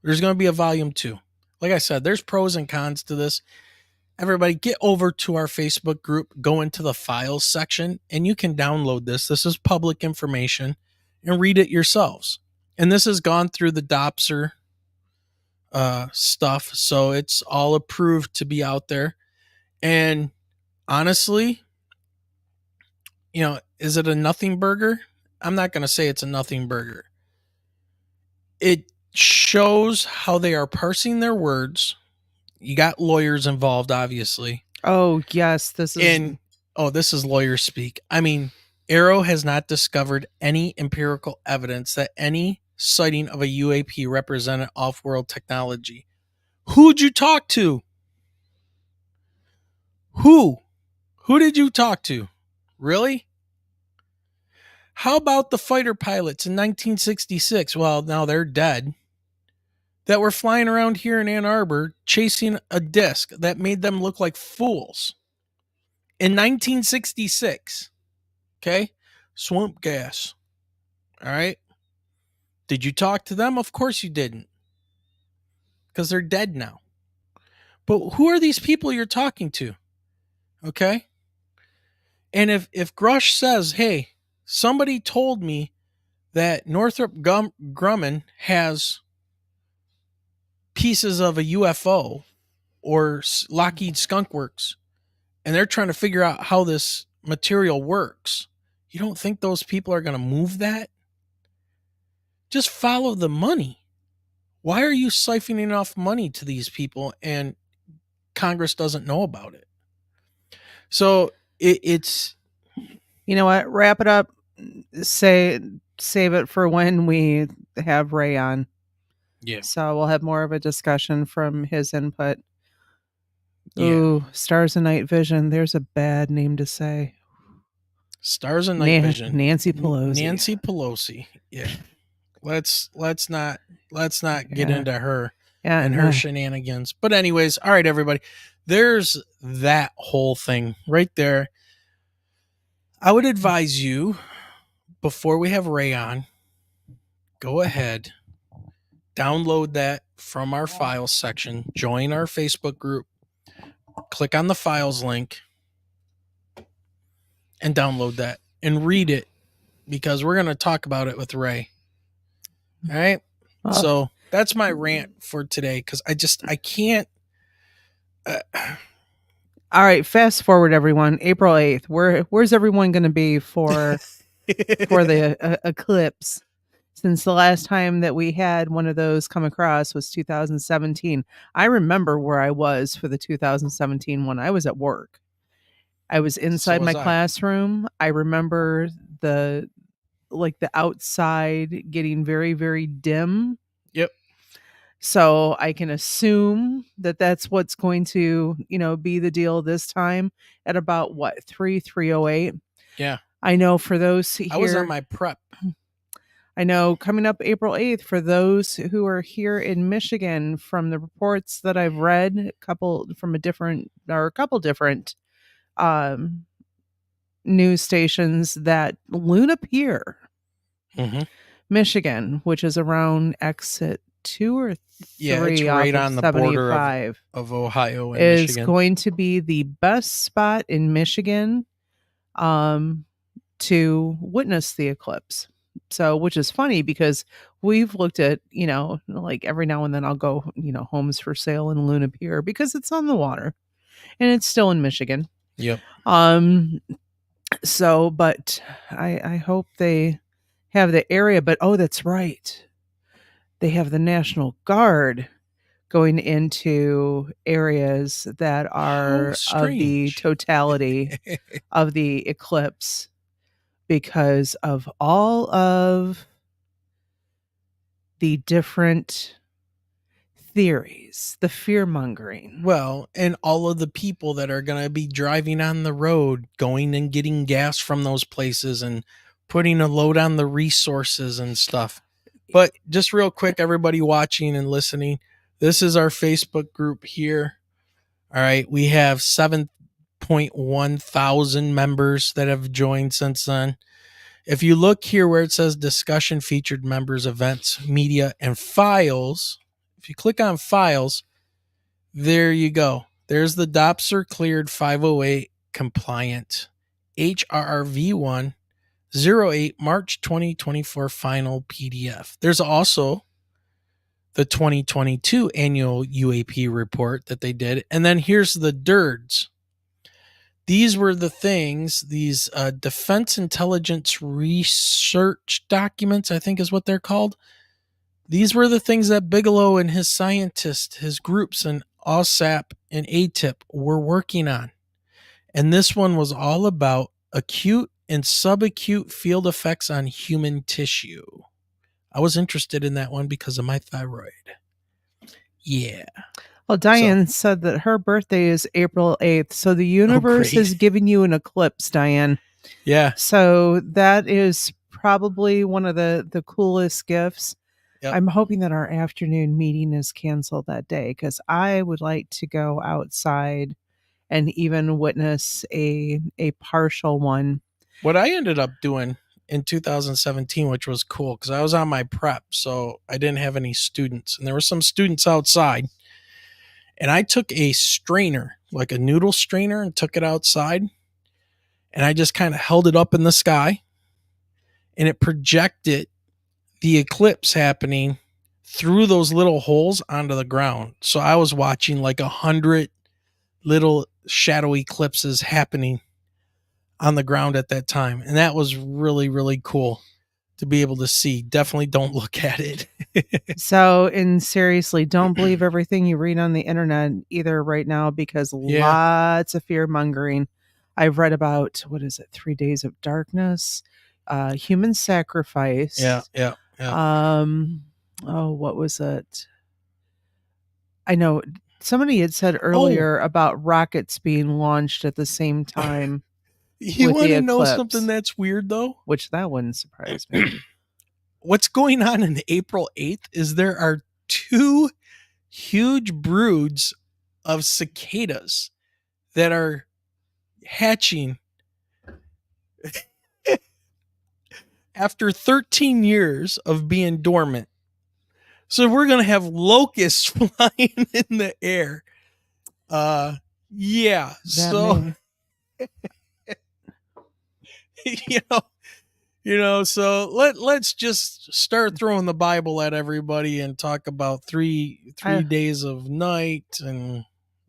There's going to be a volume 2. Like I said, there's pros and cons to this. Everybody get over to our Facebook group, go into the files section, and you can download this. This is public information and read it yourselves. And this has gone through the DOPSR stuff, so it's all approved to be out there. And honestly, is it a nothing burger? I'm not going to say it's a nothing burger. It shows how they are parsing their words. You got lawyers involved, obviously. Oh, yes. This is lawyer speak. I mean, AARO has not discovered any empirical evidence that any sighting of a UAP represented off-world technology. Who'd you talk to? Who did you talk to? Really? How about the fighter pilots in 1966? Well, now they're dead. That were flying around here in Ann Arbor chasing a disc that made them look like fools. In 1966. Okay? Swamp gas. All right? Did you talk to them? Of course you didn't. Because they're dead now. But who are these people you're talking to? Okay? And if Grush says, hey, somebody told me that Northrop Grumman has pieces of a UFO or Lockheed Skunk Works, and they're trying to figure out how this material works, you don't think those people are going to move that? Just follow the money. Why are you siphoning off money to these people and Congress doesn't know about it? So it's... You know what? Wrap it up. Save it for when we have Ray on. Yeah. So we'll have more of a discussion from his input. Yeah. Ooh, Stars and Night Vision. There's a bad name to say. Stars and Night Vision. Nancy Pelosi. Nancy Pelosi. Yeah. Let's not get into her and her shenanigans. But anyways, all right, everybody. There's that whole thing right there. I would advise you, before we have Ray on, go ahead, download that from our files section, join our Facebook group, click on the files link, and download that and read it, because we're going to talk about it with Ray. All right? So that's my rant for today, because I can't. All right, fast forward, everyone. April 8th. Where's everyone going to be for the eclipse? Since the last time that we had one of those come across was 2017. I remember where I was for the 2017 one. I was at work. I was inside my classroom. I remember the outside getting very, very dim. Yep. So I can assume that that's what's going to, be the deal this time at about 3:08. Yeah. I know for those here, I was on my prep. I know coming up April 8th, for those who are here in Michigan, from the reports that I've read, a couple different news stations, that Luna Pier, Michigan, which is around exit 2 or 3, it's right on the border of Ohio and is Michigan, going to be the best spot in Michigan to witness the eclipse. So, which is funny because we've looked at, every now and then I'll go, homes for sale in Luna Pier because it's on the water and it's still in Michigan. Yep. So, but I hope they have the area. But oh, that's right. They have the National Guard going into areas that are of the totality of the eclipse because of all of the different theories, the fear mongering. Well, and all of the people that are going to be driving on the road, going and getting gas from those places and putting a load on the resources and stuff. But just real quick, everybody watching and listening, this is our Facebook group here. All right. We have 7.1 thousand members that have joined since then. If you look here where it says discussion, featured members, events, media, and files, if you click on files, there you go. There's the DOPSR cleared 508 compliant HRRV1 08 March 2024 final PDF. There's also the 2022 annual UAP report that they did. And then here's the DIRDs. These were the things, these defense intelligence research documents, I think is what they're called. These were the things that Bigelow and his scientists, his groups, and OSAP and ATIP were working on. And this one was all about acute and subacute field effects on human tissue. I was interested in that one because of my thyroid. Yeah. Well, Diane said that her birthday is April 8th. So the universe great. is giving you an eclipse, Diane. Yeah. So that is probably one of the coolest gifts. Yep. I'm hoping that our afternoon meeting is canceled that day because I would like to go outside and even witness a partial one. What I ended up doing in 2017, which was cool because I was on my prep, so I didn't have any students, and there were some students outside. And I took a strainer, like a noodle strainer, and took it outside. And I just kind of held it up in the sky. And it projected the eclipse happening through those little holes onto the ground. So I was watching like 100 little shadow eclipses happening on the ground at that time. And that was really, really cool to be able to see. Definitely don't look at it. So, and seriously, don't believe everything you read on the internet either right now because lots of fear mongering. I've read about, 3 Days of Darkness, human sacrifice. Yeah. What was it? I know somebody had said earlier about rockets being launched at the same time. You want to know something that's weird, though? Which that wouldn't surprise me. What's going on in April 8th is there are 2 huge broods of cicadas that are hatching after 13 years of being dormant. So we're going to have locusts flying in the air. Yeah. So, so let's just start throwing the Bible at everybody and talk about three days of night. And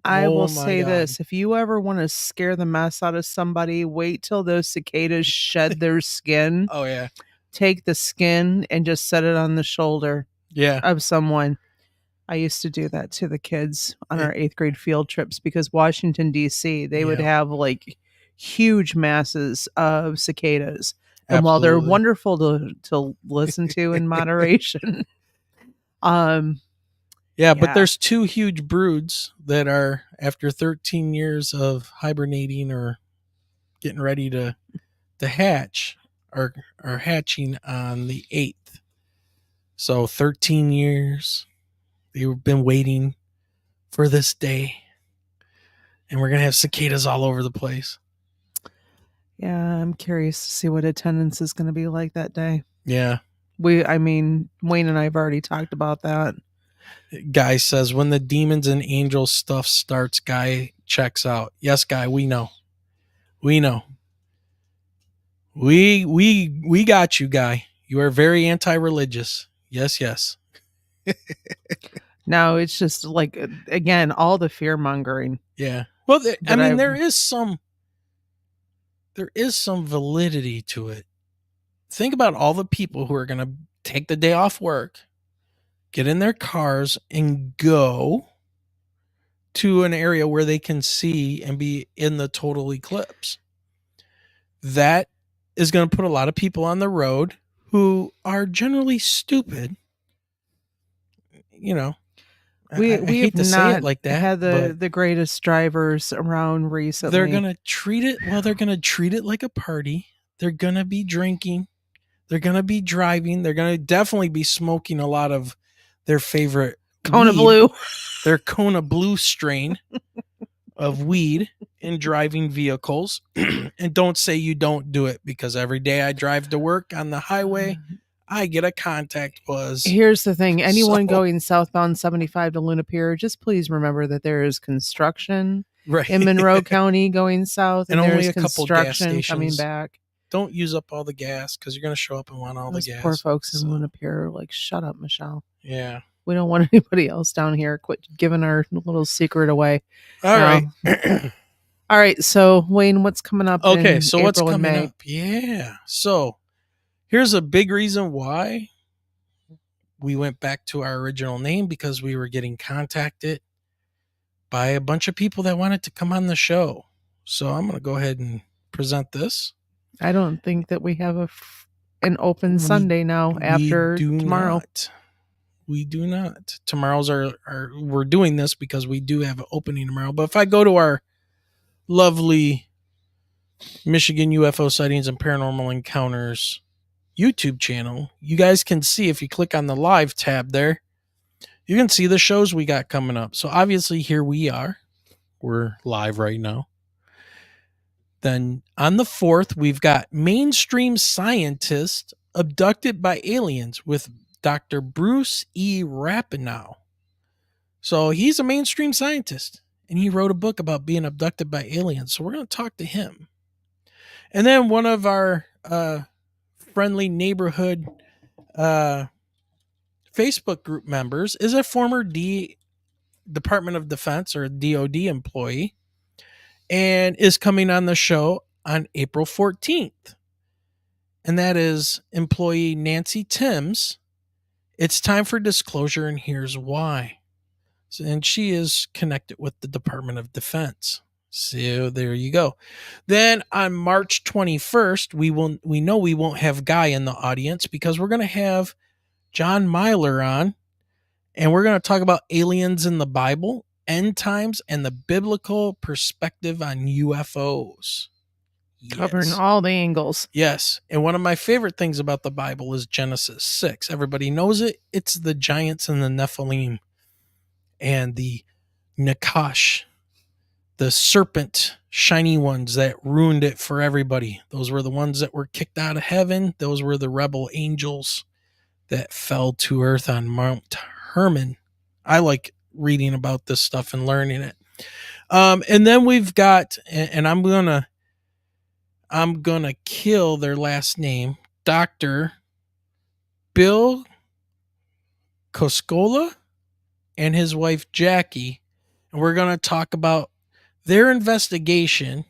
I will say this: if you ever want to scare the mess out of somebody, wait till those cicadas shed their skin. Oh yeah. Take the skin and just set it on the shoulder of someone. I used to do that to the kids on our 8th grade field trips because Washington, D.C., they would have like huge masses of cicadas. And while they're wonderful to listen to in moderation, but there's 2 huge broods that are after 13 years of hibernating or getting ready to hatch are hatching on the 8th. So 13 years they've been waiting for this day, and we're gonna have cicadas all over the place. Yeah, I'm curious to see what attendance is going to be like that day. Yeah. Wayne and I have already talked about that. Guy says, when the demons and angels stuff starts, Guy checks out. Yes, Guy, we know. We got you, Guy. You are very anti-religious. Yes. No, it's just like, again, all the fear mongering. Yeah. Well, there is some there is some validity to it. Think about all the people who are going to take the day off work, get in their cars, and go to an area where they can see and be in the total eclipse. That is going to put a lot of people on the road who are generally stupid. You know, We I hate to say it not like that, had but the greatest drivers around recently. they're going to treat it, well, they're going to treat it like a party. They're going to be drinking. They're going to be driving. They're going to definitely be smoking a lot of their favorite Kona weed, Blue. their Kona Blue strain of weed in driving vehicles. And don't say you don't do it, because every day I drive to work on the highway, I get a contact buzz. Here's the thing. Anyone So- going southbound 75 to Luna Pier, just please remember that there is construction Right. in Monroe County going south, And there only is a couple gas construction coming stations. back. Don't use up all the gas, because you're going to show up and want all Those the gas. poor folks in So, Luna Pier are like, shut up, Michelle. yeah. We don't want anybody else down here. Quit giving our little secret away. All right. All right. So, Wayne, what's coming up? Okay, in so what's April and coming May? up? Yeah. So here's a big reason why we went back to our original name, because we were getting contacted by a bunch of people that wanted to come on the show. So I'm going to go ahead and present this. I don't think that we have an open Sunday now after tomorrow. We do not. Tomorrow's we're doing this because we do have an opening tomorrow. But if I go to our lovely Michigan UFO Sightings and Paranormal Encounters YouTube channel, you guys can see, if you click on the live tab there, you can see the shows we got coming up. So obviously here we are. We're live right now. Then on the 4th, we've got Mainstream Scientist Abducted by Aliens with Dr. Bruce E. Rapinoe. So he's a mainstream scientist, and he wrote a book about being abducted by aliens. So we're going to talk to him. And then one of our friendly neighborhood Facebook group members is a former Department of Defense or DOD employee, and is coming on the show on April 14th. And that is employee Nancy Timms. It's time for disclosure, and here's why. And she is connected with the Department of Defense. So there you go. Then on March 21st, we know we won't have Guy in the audience, because we're going to have John Myler on, and we're going to talk about aliens in the Bible, end times, and the biblical perspective on UFOs. Covering all the angles. Yes. And one of my favorite things about the Bible is Genesis 6. Everybody knows it. It's the giants and the Nephilim and the Nakash, the serpent shiny ones that ruined it for everybody. Those were the ones that were kicked out of heaven. Those were the rebel angels that fell to earth on Mount Hermon. I like reading about this stuff and learning it. And then we've got, and I'm gonna kill their last name, Dr. Bill Koskola and his wife Jackie, and we're gonna talk about their investigation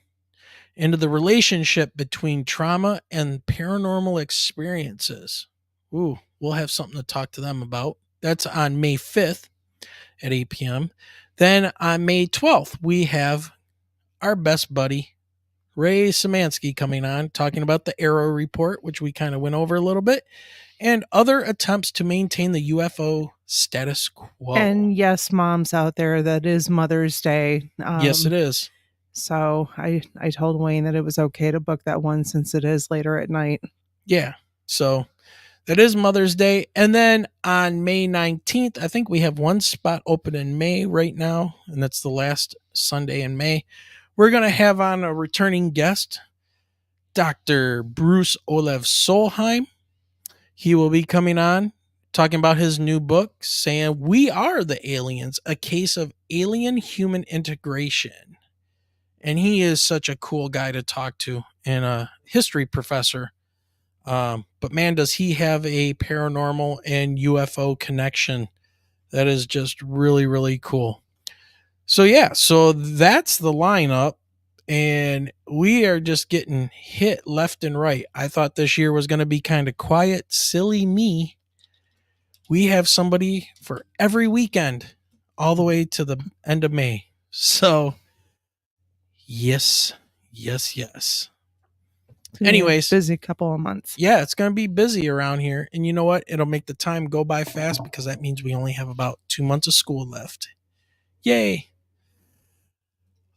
into the relationship between trauma and paranormal experiences. Ooh, we'll have something to talk to them about. That's on May 5th at 8 p.m. Then on May 12th, we have our best buddy, Ray Szymanski, coming on, talking about the AARO report, which we kind of went over a little bit, and other attempts to maintain the UFO status quo. And yes, moms out there, that is Mother's Day. Yes, it is. So I told Wayne that it was okay to book that one, since it is later at night. Yeah. So that is Mother's Day. And then on May 19th, I think we have one spot open in May right now, and that's the last Sunday in May. We're going to have on a returning guest, Dr. Bruce Olev Solheim. He will be coming on, talking about his new book, saying, "We Are the Aliens, a case of alien-human integration." And he is such a cool guy to talk to, and a history professor. But man, does he have a paranormal and UFO connection that is just really, really cool. So yeah, so that's the lineup. And we are just getting hit left and right. I thought this year was going to be kind of quiet, silly me. We have somebody for every weekend all the way to the end of May. So, yes. Anyways, busy couple of months. Yeah, it's going to be busy around here. And you know what? It'll make the time go by fast because that means we only have about 2 months of school left. Yay.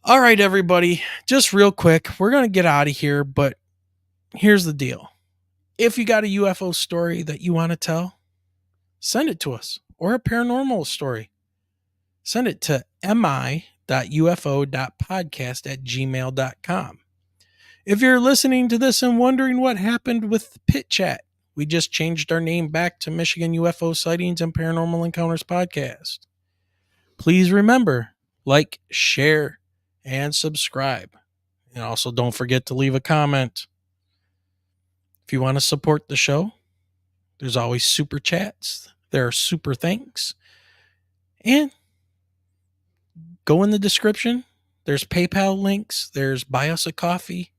All right, everybody. Just real quick, we're going to get out of here, but here's the deal. If you got a UFO story that you want to tell, send it to us, or a paranormal story. Send it to mi.ufo.podcast@gmail.com. If you're listening to this and wondering what happened with Pit Chat, we just changed our name back to Michigan UFO Sightings and Paranormal Encounters Podcast. Please remember, like, share, and subscribe. And also don't forget to leave a comment. If you want to support the show, there's always super chats. There are super thanks. And go in the description. There's PayPal links. There's buy us a coffee.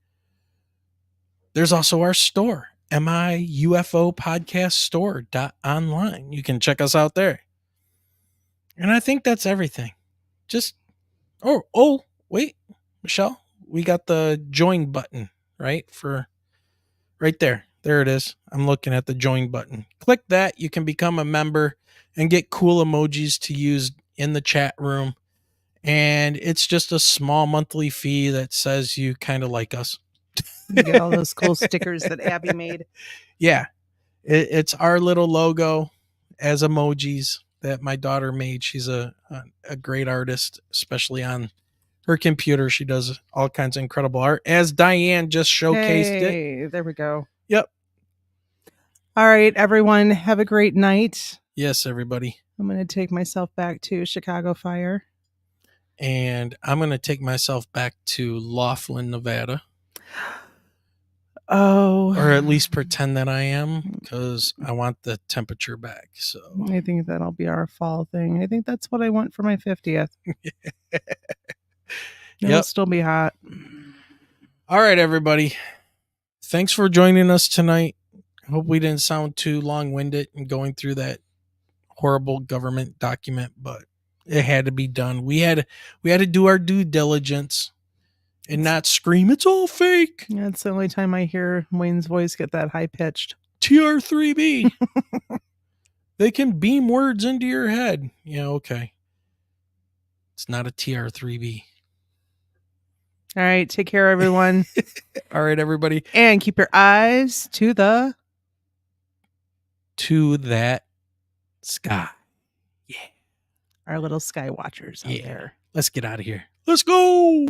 There's also our store, miufopodcaststore.online. You can check us out there. And I think that's everything. Wait, Michelle, we got the join button, right? Right there. There it is. I'm looking at the join button. Click that. You can become a member and get cool emojis to use in the chat room. And it's just a small monthly fee that says you kind of like us. You get all those cool stickers that Abby made. Yeah. It's our little logo as emojis that my daughter made. She's a great artist, especially on her computer. She does all kinds of incredible art, as Diane just showcased it. There we go. Yep. All right, everyone, have a great night. Yes, everybody. I'm going to take myself back to Chicago Fire. And I'm going to take myself back to Laughlin, Nevada. Oh. Or at least pretend that I am, because I want the temperature back. So I think that'll be our fall thing. I think that's what I want for my 50th. It'll still be hot. All right, everybody. Thanks for joining us tonight. I hope we didn't sound too long-winded and going through that horrible government document, but it had to be done. We had to do our due diligence and not scream, it's all fake. Yeah, it's the only time I hear Wayne's voice get that high-pitched. TR3B. They can beam words into your head. Yeah, okay. It's not a TR3B. All right, take care, everyone. All right, everybody. And keep your eyes to that sky. Yeah. Our little sky watchers out there. Let's get out of here. Let's go.